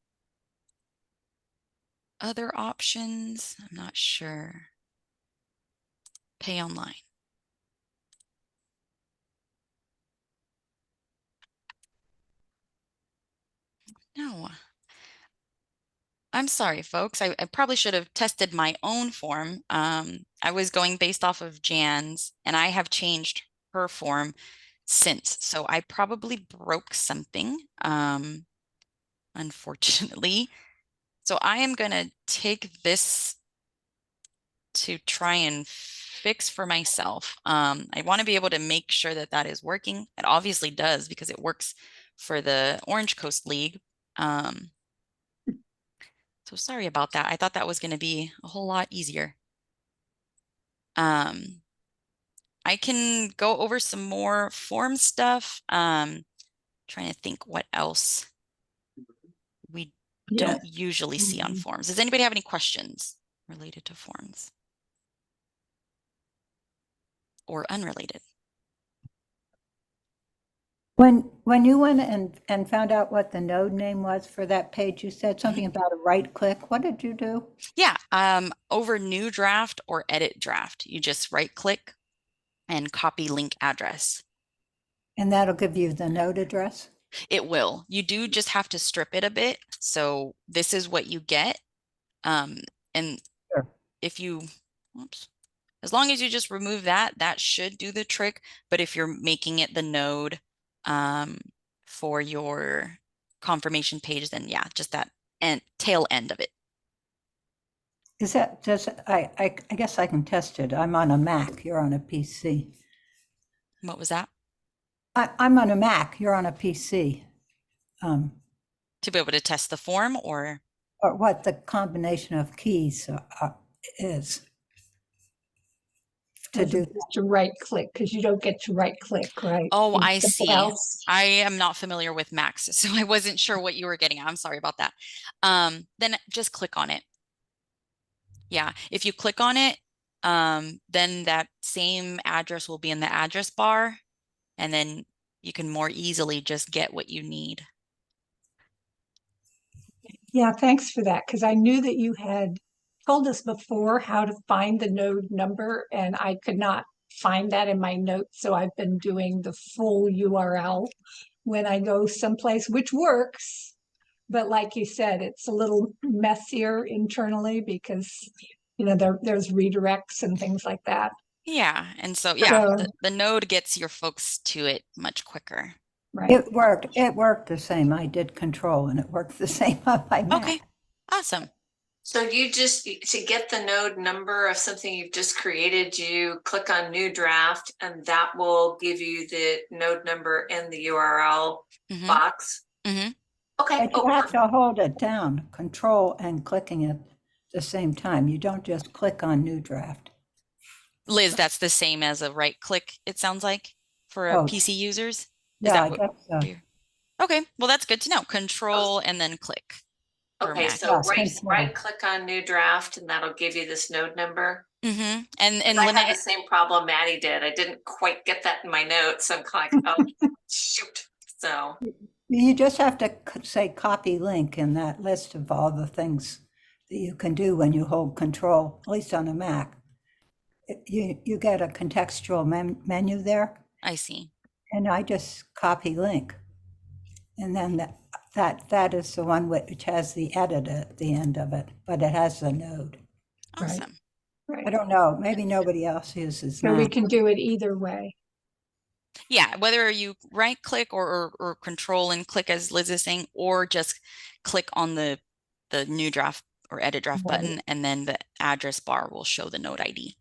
other options. I'm not sure. Pay online. No. I'm sorry, folks. I probably should have tested my own form. I was going based off of Jan's, and I have changed her form since. So I probably broke something, unfortunately. So I am going to take this to try and fix for myself. I want to be able to make sure that that is working. It obviously does because it works for the Orange Coast League. So sorry about that. I thought that was going to be a whole lot easier. I can go over some more form stuff. Trying to think what else we don't usually see on forms. Does anybody have any questions related to forms? Or unrelated? When you went and found out what the node name was for that page, you said something about a right click. What did you do? Yeah, over new draft or edit draft, you just right click and copy link address. And that'll give you the node address? It will. You do just have to strip it a bit. So this is what you get. And Sure. if you, oops, as long as you just remove that, that should do the trick. But if you're making it the node for your confirmation page, then yeah, just that tail end of it. Is that, I guess I can test it. I'm on a Mac, you're on a PC. What was that? I'm on a Mac, you're on a PC. To be able to test the form or what the combination of keys is to do. To right click, because you don't get to right click, right? Oh, In I something see. else. I am not familiar with Macs, so I wasn't sure what you were getting at. I'm sorry about that. Then just click on it. Yeah, if you click on it, then that same address will be in the address bar, and then you can more easily just get what you need. Yeah, thanks for that, because I knew that you had told us before how to find the node number, and I could not find that in my notes, so I've been doing the full URL when I go someplace, which works. But like you said, it's a little messier internally because, you know, there's redirects and things like that. Yeah, and so yeah, So, the node gets your folks to it much quicker. right. It worked the same. I did control and it worked the same on my Mac. Okay, awesome. So you just, to get the node number of something you've just created, you click on new draft and that will give you the node number in the URL Mhm. box. Mhm. Okay. But you have to hold it down, control and clicking it the same time. You don't just click on new draft. Liz, that's the same as a right click, it sounds like, for Oh, PC users. Is yeah, that I what guess so. Okay, well, that's good to know. Control and then click. for Okay, Mac. so Yeah, right control. click on new draft and that'll give you this node number. And I when had the same problem Maddie did. I didn't quite get that in my notes. So I'm kind of like, oh, shoot. So You just have to say copy link in that list of all the things that you can do when you hold control, at least on a Mac. You get a contextual menu there, I see. and I just copy link. And then that is the one which has the edit at the end of it, but it has the node. Awesome. Right. I don't know, maybe nobody else uses So we Mac. can do it either way. Yeah, whether you right click or control and click as Liz is saying, or just click on the new draft or edit draft Right. button, and then the address bar will show the node ID.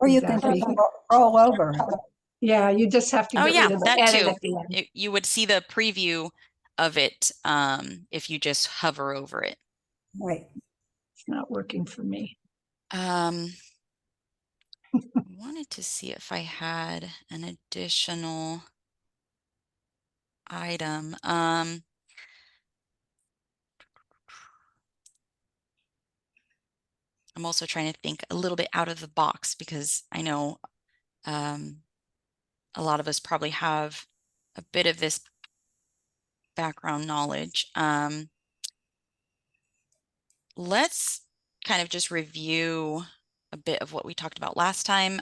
Or you can Exactly. just roll over it. Yeah, you just have to Oh get yeah, rid of the that edit too. at the end. You would see the preview of it if you just hover over it. Right. It's not working for me. I wanted to see if I had an additional item. I'm also trying to think a little bit out of the box because I know a lot of us probably have a bit of this background knowledge. Let's kind of just review a bit of what we talked about last time.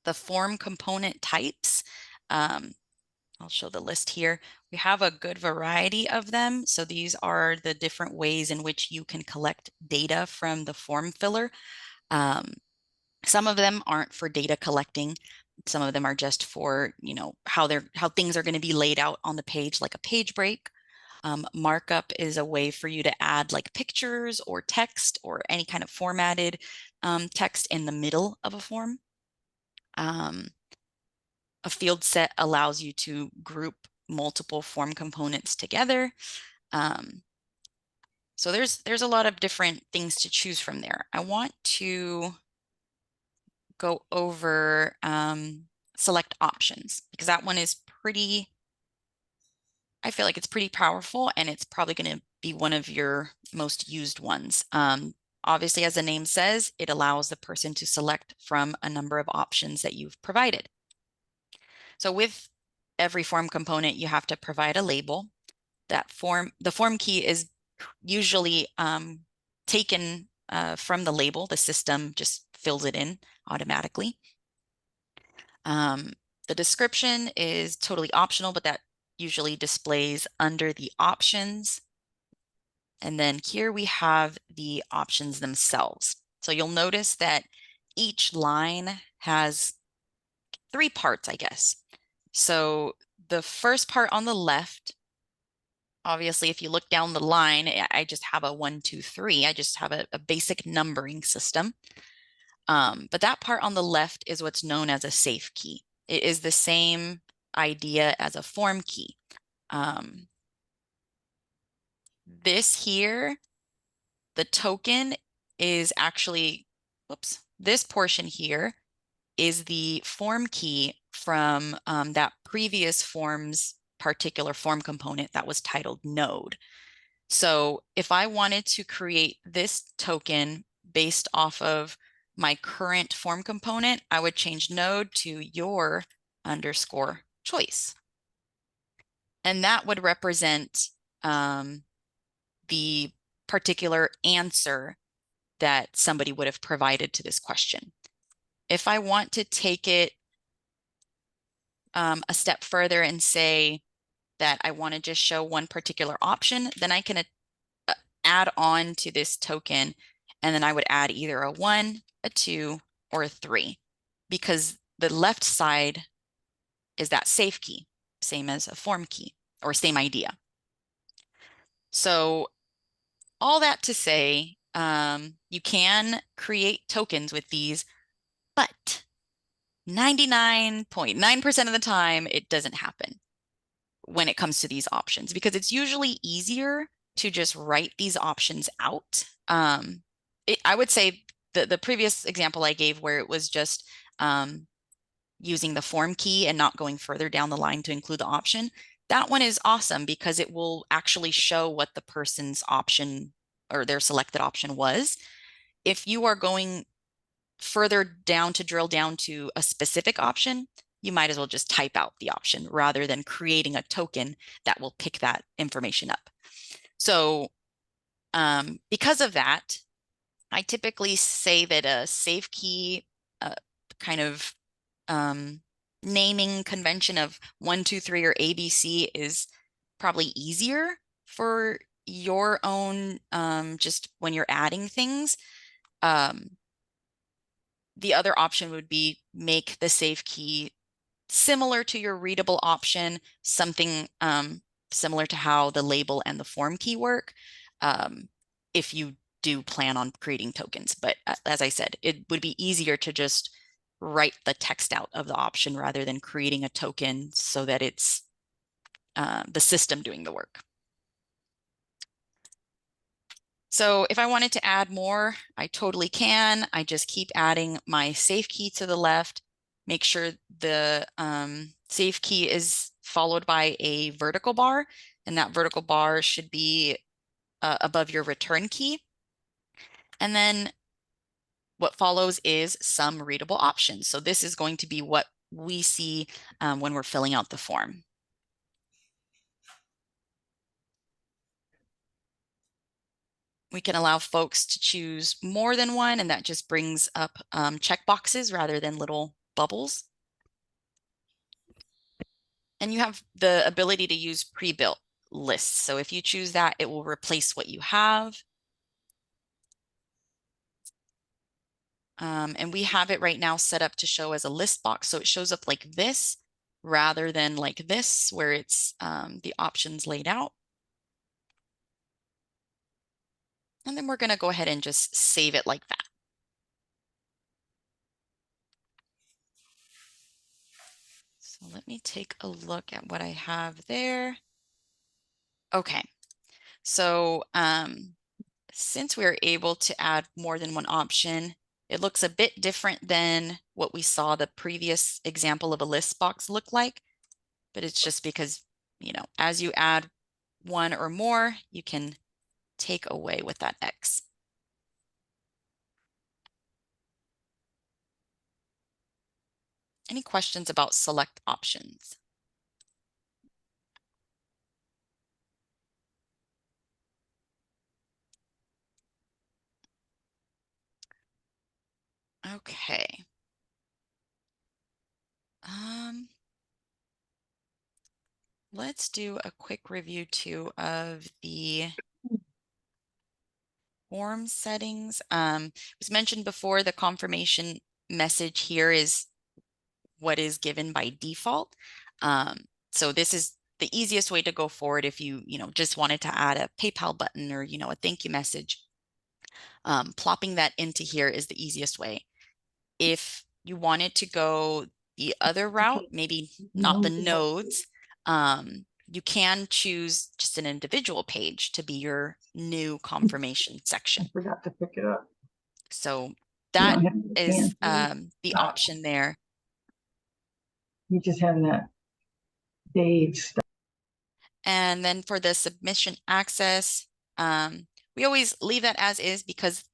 The form component types. I'll show the list here. We have a good variety of them. So these are the different ways in which you can collect data from the form filler. Some of them aren't for data collecting. Some of them are just for, you know, how things are going to be laid out on the page, like a page break. Markup is a way for you to add like pictures or text or any kind of formatted text in the middle of a form. A field set allows you to group multiple form components together. So there's a lot of different things to choose from there. I want to go over select options because that one is pretty, I feel like it's pretty powerful and it's probably going to be one of your most used ones. Obviously, as the name says, it allows the person to select from a number of options that you've provided. So with every form component, you have to provide a label. The form key is usually taken from the label. The system just fills it in automatically. The description is totally optional, but that usually displays under the options. And then here we have the options themselves. So you'll notice that each line has 3 parts, I guess. So the first part on the left, obviously, if you look down the line, I just have a 1, 2, 3. I just have a basic numbering system. But that part on the left is what's known as a safe key. It is the same idea as a form key. This here, the token is actually, whoops, this portion here is the form key from that previous form's particular form component that was titled node. So if I wanted to create this token based off of my current form component, I would change node to your underscore choice. And that would represent the particular answer that somebody would have provided to this question. If I want to take it a step further and say that I want to just show one particular option, then I can add on to this token, and then I would add either a 1, a 2, or a 3, because the left side is that safe key, same as a form key, or same idea. So all that to say, you can create tokens with these, but 99.9% of the time, it doesn't happen when it comes to these options, because it's usually easier to just write these options out. I would say the previous example I gave where it was just using the form key and not going further down the line to include the option, that one is awesome because it will actually show what the person's option or their selected option was. If you are going further down to drill down to a specific option, you might as well just type out the option rather than creating a token that will pick that information up. So because of that, I typically say that a safe key kind of naming convention of 1, 2, 3 or ABC is probably easier for your own just when you're adding things. The other option would be make the safe key similar to your readable option, something similar to how the label and the form key work, if you do plan on creating tokens. But as I said, it would be easier to just write the text out of the option rather than creating a token so that it's the system doing the work. So if I wanted to add more, I totally can. I just keep adding my safe key to the left, make sure the safe key is followed by a vertical bar, and that vertical bar should be above your return key. And then what follows is some readable options. So this is going to be what we see when we're filling out the form. We can allow folks to choose more than one, and that just brings up checkboxes rather than little bubbles. And you have the ability to use pre-built lists. So if you choose that, it will replace what you have. And we have it right now set up to show as a list box. So it shows up like this rather than like this, where it's the options laid out. And then we're going to go ahead and just save it like that. So let me take a look at what I have there. Okay, so since we're able to add more than one option, it looks a bit different than what we saw the previous example of a list box look like, but it's just because, you know, as you add one or more, you can take away with that X. Any questions about select options? Okay. Let's do a quick review too of the form settings. It was mentioned before, the confirmation message here is what is given by default. So this is the easiest way to go forward if you just wanted to add a PayPal button or a thank you message. Plopping that into here is the easiest way. If you wanted to go the other route, maybe not the nodes, you can choose just an individual page to be your new confirmation section. I forgot to pick it up. So You that don't have the is can, the option there. You just have that Dave stuff. And then for the submission access, we always leave that as is because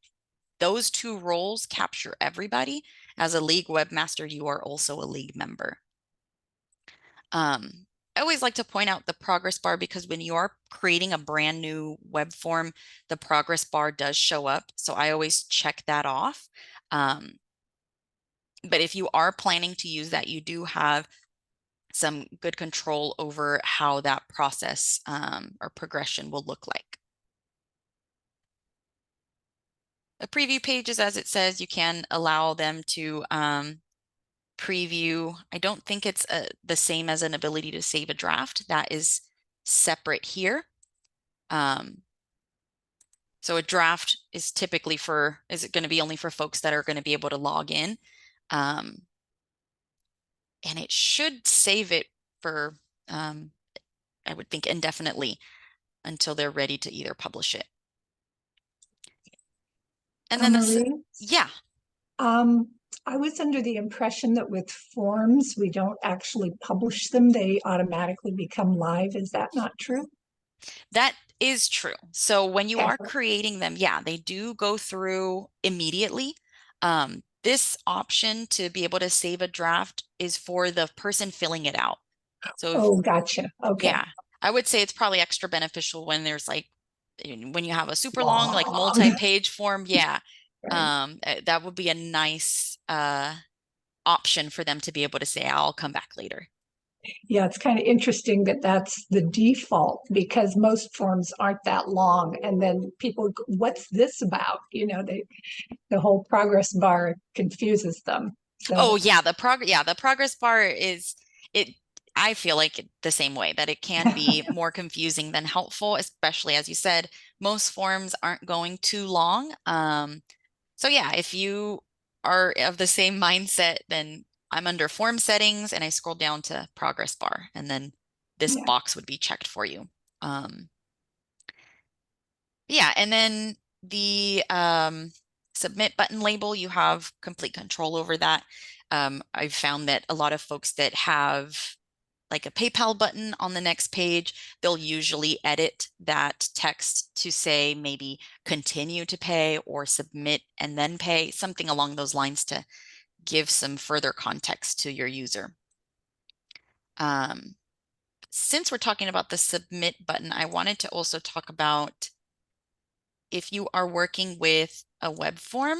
those two roles capture everybody. As a league webmaster, you are also a league member. I always like to point out the progress bar because when you are creating a brand new web form, the progress bar does show up. So I always check that off. But if you are planning to use that, you do have some good control over how that process or progression will look like. The preview pages, as it says, you can allow them to preview. I don't think it's the same as an ability to save a draft. That is separate here. So a draft is typically is it going to be only for folks that are going to be able to log in? And it should save it for, I would think, indefinitely until they're ready to either publish it. And then Marie? yeah. I was under the impression that with forms, we don't actually publish them. They automatically become live. Is that not true? That is true. So when you Okay. are creating them, yeah, they do go through immediately. This option to be able to save a draft is for the person filling it out. So Oh, gotcha. Okay. yeah, I would say it's probably extra beneficial when there's like, when you have a super long, like Long. multi-page form. Yeah. Right. That would be a nice option for them to be able to say, I'll come back later. Yeah, it's kind of interesting that that's the default because most forms aren't that long. And then people, what's this about? The whole progress bar confuses them. So, Oh yeah, the progress bar is it. I feel like the same way that it can be more confusing than helpful, especially as you said, most forms aren't going too long. So yeah, if you are of the same mindset, then I'm under form settings and I scroll down to progress bar, and then this yeah. box would be checked for you. Yeah, and then the submit button label, you have complete control over that. I've found that a lot of folks that have like a PayPal button on the next page, they'll usually edit that text to say maybe continue to pay or submit and then pay, something along those lines to give some further context to your user. Since we're talking about the submit button, I wanted to also talk about if you are working with a web form.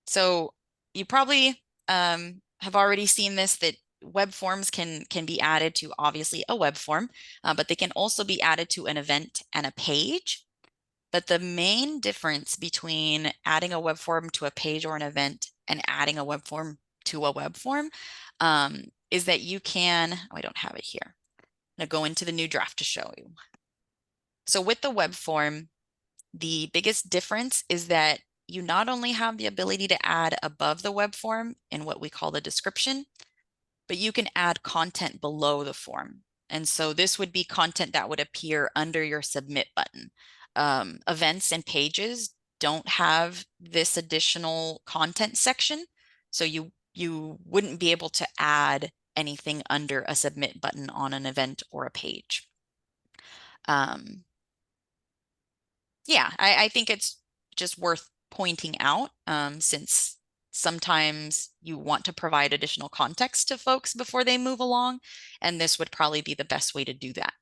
So you probably have already seen this, that web forms can be added to obviously a web form, but they can also be added to an event and a page. But the main difference between adding a web form to a page or an event and adding a web form to a web form is that you can, oh, I don't have it here. I'm going to go into the new draft to show you. So with the web form, the biggest difference is that you not only have the ability to add above the web form in what we call the description, but you can add content below the form. And so this would be content that would appear under your submit button. Events and pages don't have this additional content section. So you wouldn't be able to add anything under a submit button on an event or a page. Yeah, I think it's just worth pointing out since sometimes you want to provide additional context to folks before they move along, and this would probably be the best way to do that.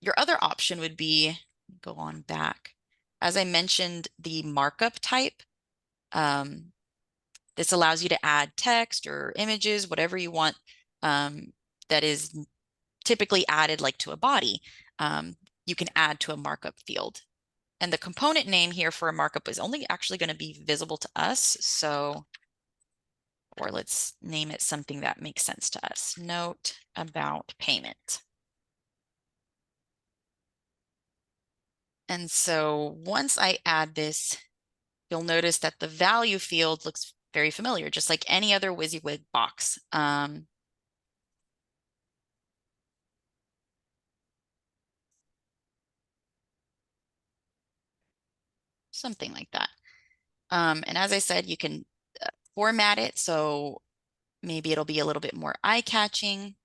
Your other option would be, go on back. As I mentioned, the markup type. This allows you to add text or images, whatever you want, that is typically added like to a body. You can add to a markup field. And the component name here for a markup is only actually going to be visible to us. So, or let's name it something that makes sense to us. Note about payment. And so once I add this, you'll notice that the value field looks very familiar, just like any other WYSIWYG box. Something like that. And as I said, you can format it so maybe it'll be a little bit more eye-catching.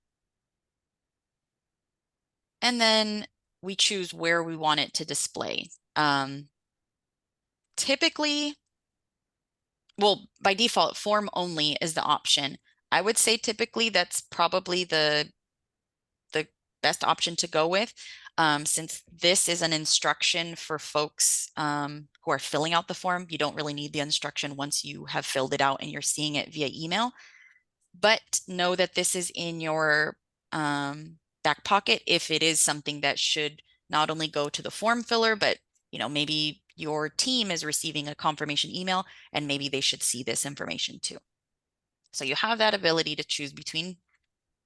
And then we choose where we want it to display. Typically, well, by default, form only is the option. I would say typically that's probably the best option to go with, since this is an instruction for folks who are filling out the form. You don't really need the instruction once you have filled it out and you're seeing it via email. But know that this is in your back pocket if it is something that should not only go to the form filler, but maybe your team is receiving a confirmation email and maybe they should see this information too. So you have that ability to choose between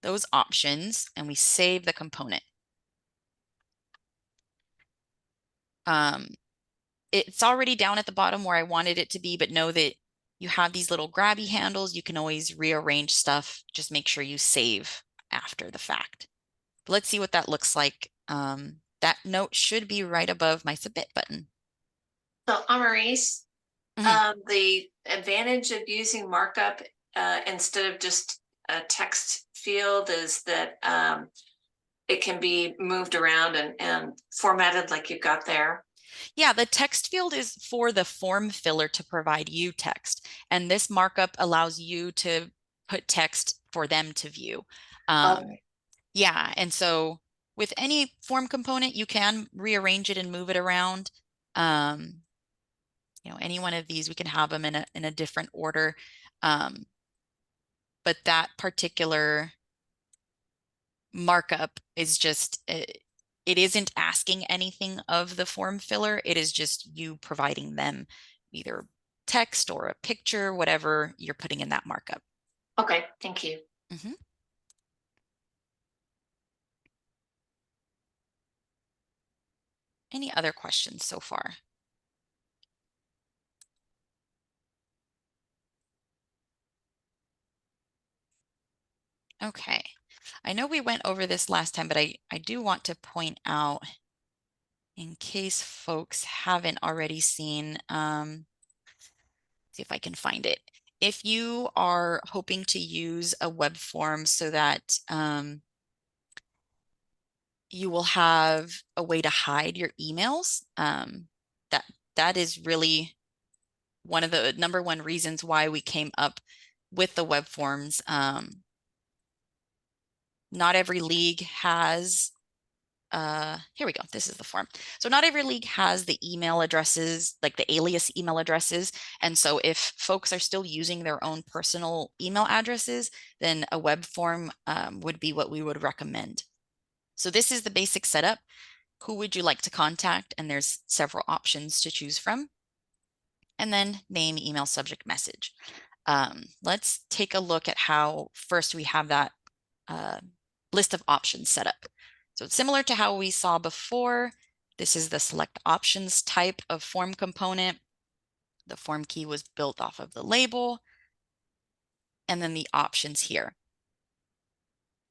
those options, and we save the component. It's already down at the bottom where I wanted it to be, but know that you have these little grabby handles. You can always rearrange stuff. Just make sure you save after the fact. But let's see what that looks like. That note should be right above my submit button. So, Amaris, Mhm. the advantage of using markup instead of just a text field is that it can be moved around and formatted like you've got there. Yeah, the text field is for the form filler to provide you text, and this markup allows you to put text for them to view. Okay. Yeah, and so with any form component, you can rearrange it and move it around. Any one of these, we can have them in a different order. But that particular markup is just, it isn't asking anything of the form filler. It is just you providing them either text or a picture, whatever you're putting in that markup. Okay, thank you. Mhm. Any other questions so far? Okay. I know we went over this last time, but I do want to point out, in case folks haven't already seen, see if I can find it. If you are hoping to use a web form so that you will have a way to hide your emails, that is really one of the #1 reasons why we came up with the web forms. Not every league has here we go. This is the form. So not every league has the email addresses, like the alias email addresses. And so if folks are still using their own personal email addresses, then a web form would be what we would recommend. So this is the basic setup. Who would you like to contact? And there's several options to choose from. And then name, email, subject, message. Let's take a look at how first we have that list of options set up. So it's similar to how we saw before. This is the select options type of form component. The form key was built off of the label, and then the options here.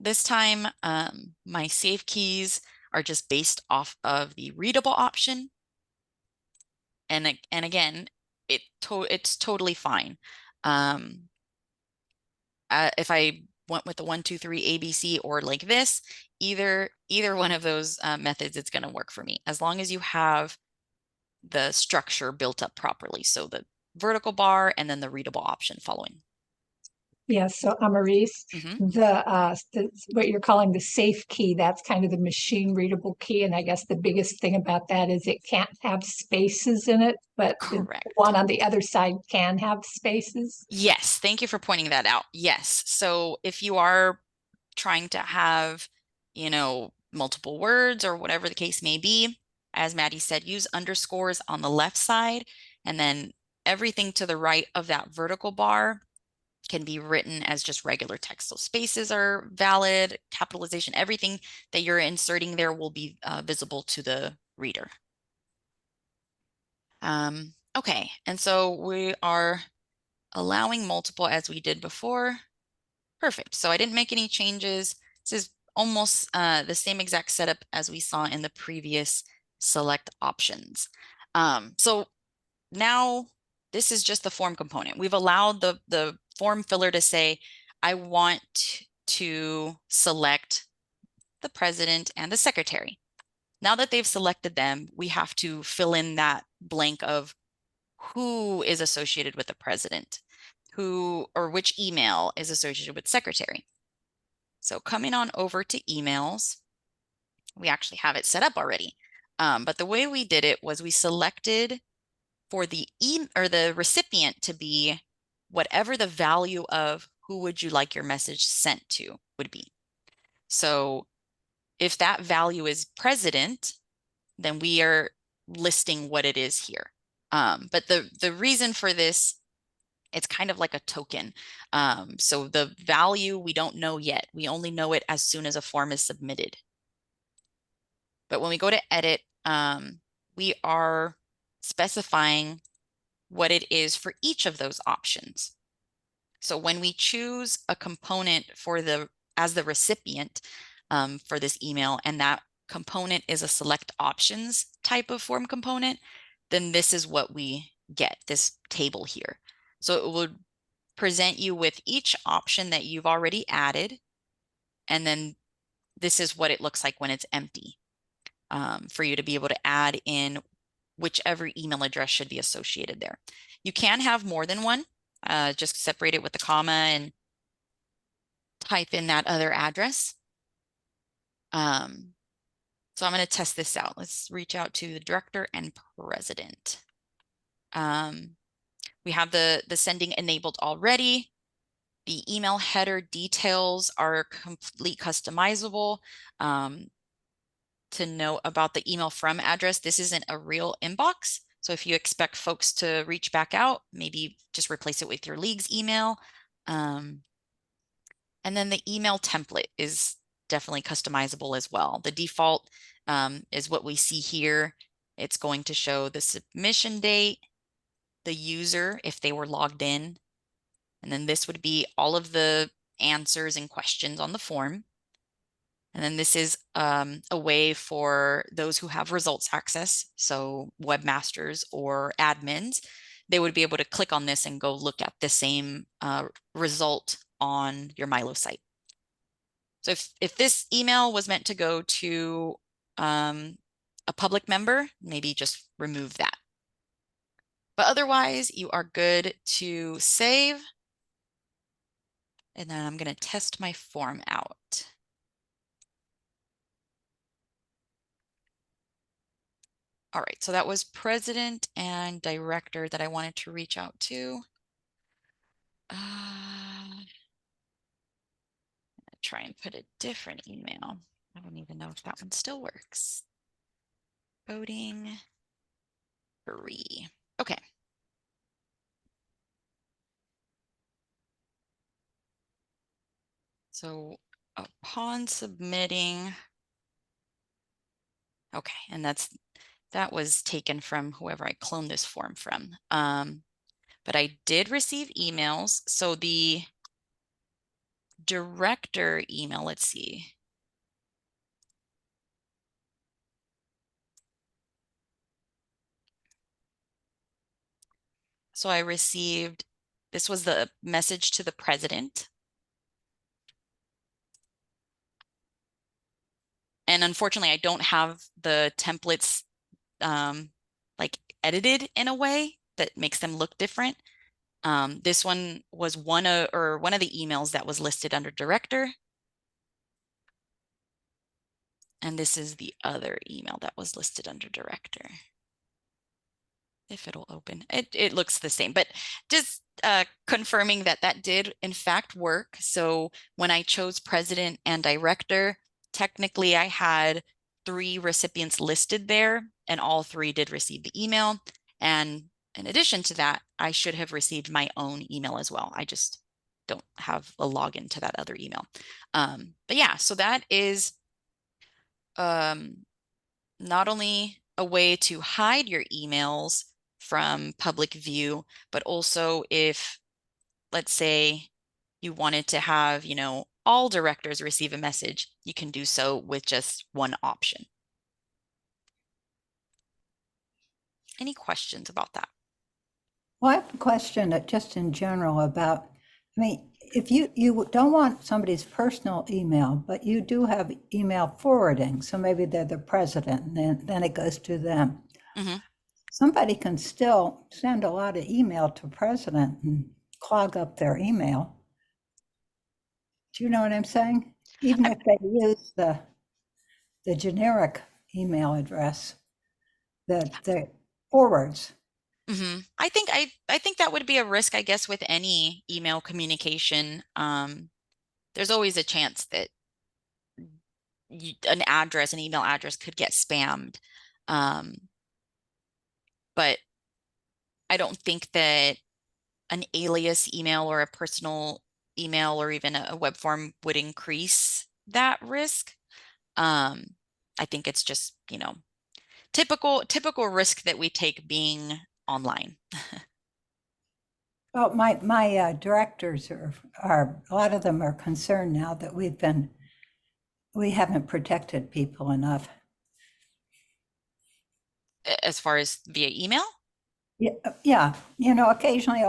This time, my save keys are just based off of the readable option. And again, it's totally fine. If I went with the 1, 2, 3 ABC or like this, either one of those methods, it's going to work for me as long as you have the structure built up properly. So the vertical bar and then the readable option following. Yes, so Amaris, Mhm. what you're calling the safe key, that's kind of the machine readable key. And I guess the biggest thing about that is it can't have spaces in it, but the Correct. one on the other side can have spaces. Yes, thank you for pointing that out. Yes. So if you are trying to have, multiple words or whatever the case may be, as Maddie said, use underscores on the left side, and then everything to the right of that vertical bar can be written as just regular text. So spaces are valid, capitalization, everything that you're inserting there will be visible to the reader. Okay, and so we are allowing multiple as we did before. Perfect. So I didn't make any changes. This is almost the same exact setup as we saw in the previous select options. So now this is just the form component. We've allowed the form filler to say, I want to select the president and the secretary. Now that they've selected them, we have to fill in that blank of who is associated with the president, who or which email is associated with secretary. So coming on over to emails, we actually have it set up already. But the way we did it was we selected for the the recipient to be whatever the value of who would you like your message sent to would be. So if that value is president, then we are listing what it is here. But the reason for this, it's kind of like a token. So the value we don't know yet. We only know it as soon as a form is submitted. But when we go to edit, we are specifying what it is for each of those options. So when we choose a component as the recipient for this email, and that component is a select options type of form component, then this is what we get, this table here. So it would present you with each option that you've already added, and then this is what it looks like when it's empty, for you to be able to add in whichever email address should be associated there. You can have more than one, just separate it with the comma and type in that other address. So I'm going to test this out. Let's reach out to the director and president. We have the sending enabled already. The email header details are completely customizable. To know about the email from address, this isn't a real inbox. So if you expect folks to reach back out, maybe just replace it with your league's email. And then the email template is definitely customizable as well. The default is what we see here. It's going to show the submission date, the user if they were logged in, and then this would be all of the answers and questions on the form. And then this is a way for those who have results access, so webmasters or admins, they would be able to click on this and go look at the same result on your MyLO site. So if this email was meant to go to a public member, maybe just remove that. But otherwise, you are good to save. And then I'm going to test my form out. All right, so that was president and director that I wanted to reach out to. Try and put a different email. I don't even know if that one still works. Voting free. Okay. So upon submitting, okay, and that was taken from whoever I cloned this form from. But I did receive emails. So the director email, let's see. So I received, this was the message to the president. And unfortunately, I don't have the templates like edited in a way that makes them look different. This one was one of the emails that was listed under director. And this is the other email that was listed under director. If it'll open, it looks the same, but just confirming that that did in fact work. So when I chose president and director, technically I had 3 recipients listed there, and all 3 did receive the email. And in addition to that, I should have received my own email as well. I just don't have a login to that other email. But yeah, so that is not only a way to hide your emails from public view, but also if, let's say, you wanted to have, all directors receive a message, you can do so with just one option. Any questions about that? Well, I have a question that just in general about, I mean, if you don't want somebody's personal email, but you do have email forwarding, so maybe they're the president and then it goes to them. Mm-hmm. Somebody can still send a lot of email to president and clog up their email. Do you know what I'm saying? Even if they use the generic email address, the forwards. Mm-hmm. I think that would be a risk, I guess, with any email communication. There's always a chance that an email address could get spammed. But I don't think that an alias email or a personal email or even a web form would increase that risk. I think it's just, typical risk that we take being online. Well, my directors are a lot of them are concerned now that we haven't protected people enough. As far as via email? Yeah, occasionally,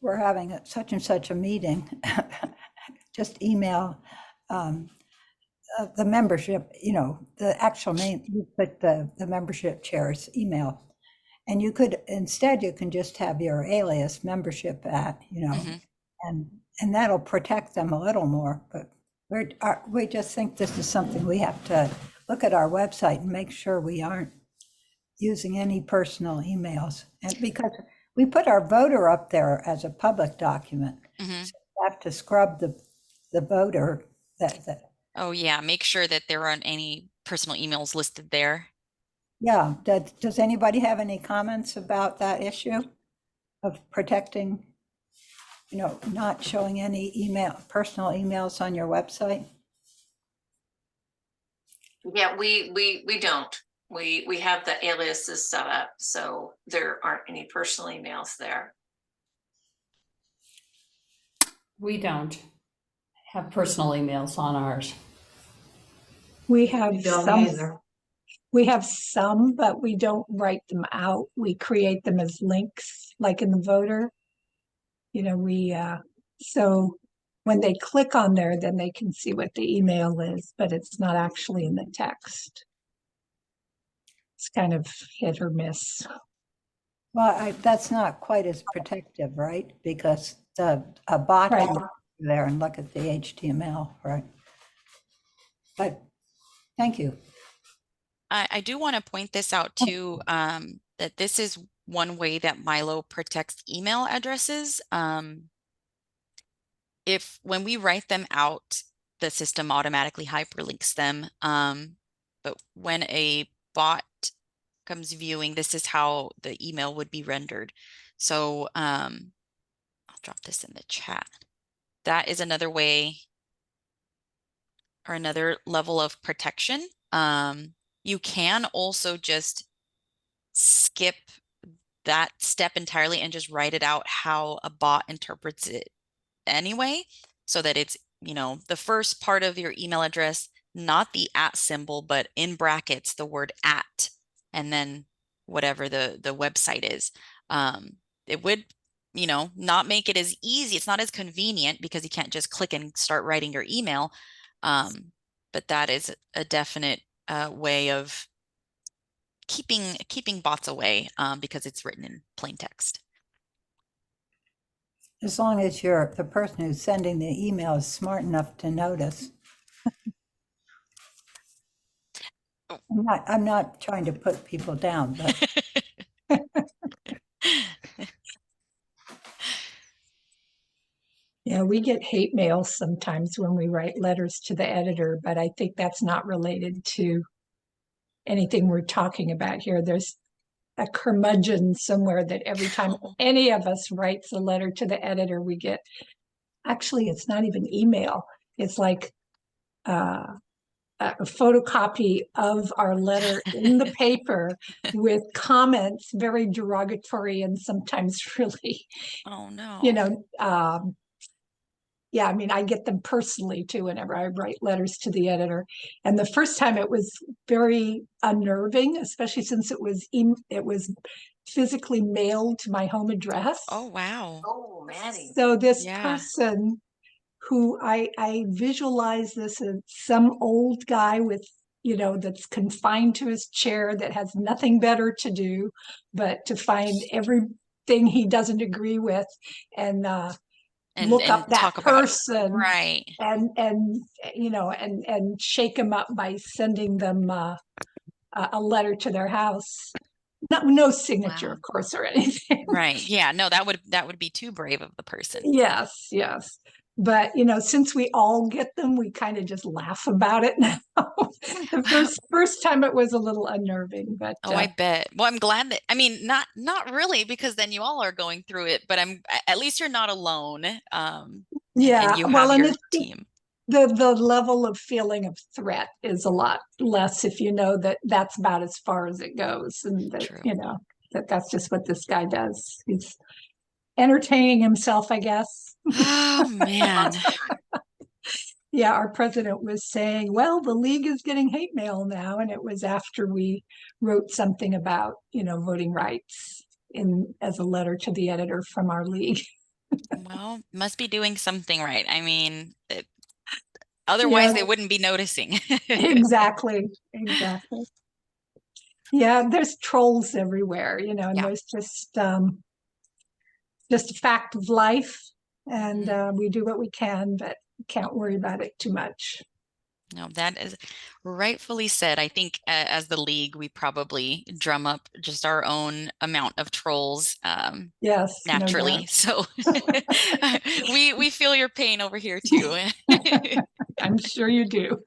we're having such and such a meeting. Just email the membership, the actual name, you put the membership chair's email. And you can just have your alias membership at, Mhm. and that'll protect them a little more. But we just think this is something we have to look at our website and make sure we aren't using any personal emails. And because we put our voter up there as a public document, Mhm. so we have to scrub the voter that. Oh yeah, make sure that there aren't any personal emails listed there. Yeah, does anybody have any comments about that issue of protecting, not showing any personal emails on your website? Yeah, we don't. We have the aliases set up, so there aren't any personal emails there. We don't have personal emails on ours. We have We don't some, either. we have some, but we don't write them out. We create them as links, like in the voter. So when they click on there, then they can see what the email is, but it's not actually in the text. It's kind of hit or miss. Well, that's not quite as protective, right? Because a bot Right. can go there and look at the HTML, right? But thank you. I do want to point this out too, that this is one way that MyLO protects email addresses. If when we write them out, the system automatically hyperlinks them. But when a bot comes viewing, this is how the email would be rendered. So I'll drop this in the chat. That is another way or another level of protection. You can also just skip that step entirely and just write it out how a bot interprets it anyway, so that it's, the first part of your email address, not the @ symbol, but in brackets, the word @ and then whatever the website is. It would, not make it as easy. It's not as convenient because you can't just click and start writing your email. But that is a definite way of keeping bots away, because it's written in plain text. as long as the person who's sending the email is smart enough to notice. I'm not trying to put people down, but Yeah, we get hate mail sometimes when we write letters to the editor, but I think that's not related to anything we're talking about here. There's a curmudgeon somewhere that every time any of us writes a letter to the editor, we get, actually, it's not even email. It's like a photocopy of our letter in the paper with comments, very derogatory and sometimes really, Oh no. you know, yeah, I mean, I get them personally too whenever I write letters to the editor. And the first time it was very unnerving, especially since it was physically mailed to my home address. Oh wow. Oh, Maddie. So this Yeah. person who I visualize this as some old guy with, that's confined to his chair that has nothing better to do but to find everything he doesn't agree with and look up that talk about person right. and shake him up by sending them a letter to their house. No signature, Wow. of course, or anything. Right. Yeah. No, that would be too brave of the person. Yes. But since we all get them, we kind of just laugh about it now. The first time it was a little unnerving, but Oh, I bet. Well, I'm glad that, I mean, not really, because then you all are going through it, but at least you're not alone. yeah, and you well, have and your team. the level of feeling of threat is a lot less if you know that that's about as far as it goes, and that True. that's just what this guy does. He's entertaining himself, I guess. Oh man. Yeah, our president was saying, well, the league is getting hate mail now, and it was after we wrote something about voting rights as a letter to the editor from our league. Well, must be doing something right. I mean, otherwise they wouldn't be noticing. Exactly. Yeah, there's trolls everywhere, and Yeah. there's just a fact of life, and we do what we can, but can't worry about it too much. No, that is rightfully said. I think as the league, we probably drum up just our own amount of trolls Yes, naturally. no So we feel your pain over here too. I'm sure you do.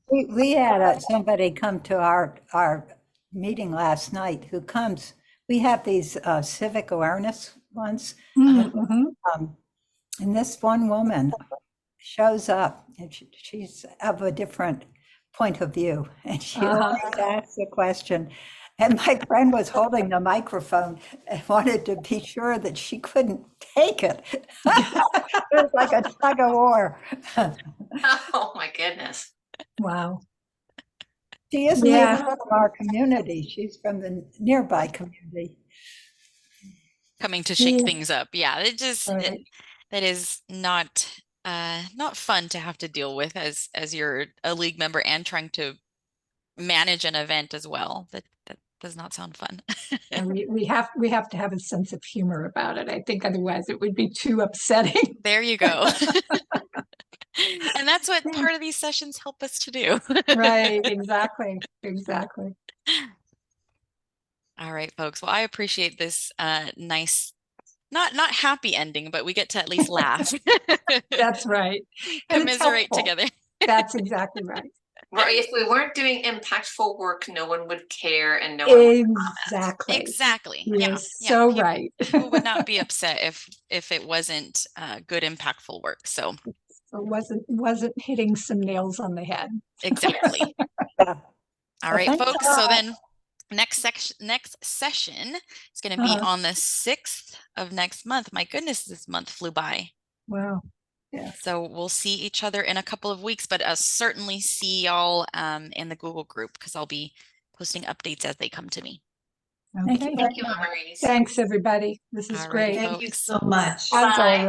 we had somebody come to our meeting last night who comes. We have these civic awareness ones, Mm-hmm. and this one woman shows up, and she's of a different point of view, and she always asks a question. And my friend was holding the microphone and wanted to be sure that she couldn't take it. It was like a tug of war. Oh, my goodness. Wow. She isn't even from our community. She's from the nearby community. Coming to shake things up. Yeah, Right. that is not fun to have to deal with as you're a league member and trying to manage an event as well. That does not sound fun. And we have to have a sense of humor about it. I think otherwise it would be too upsetting. There you go. And that's what part of these sessions help us to do. Right, exactly. All right, folks. Well, I appreciate this nice, not happy ending, but we get to at least laugh. That's right. Commiserate together. That's exactly right. Right. If we weren't doing impactful work, no one would care and no one would comment. Exactly. You're Yeah. so right. People would not be upset if it wasn't good, impactful work. So it wasn't hitting some nails on the head. Exactly. Yeah. All right, folks. So then next session is going to be on the 6th of next month. My goodness, this month flew by. Wow. Yeah. So we'll see each other in a couple of weeks, but certainly see y'all in the Google group because I'll be posting updates as they come to me. Okay. Thank you, Maurice. Thanks, everybody. This is All right, great. Thank you folks. so much. As Bye. always.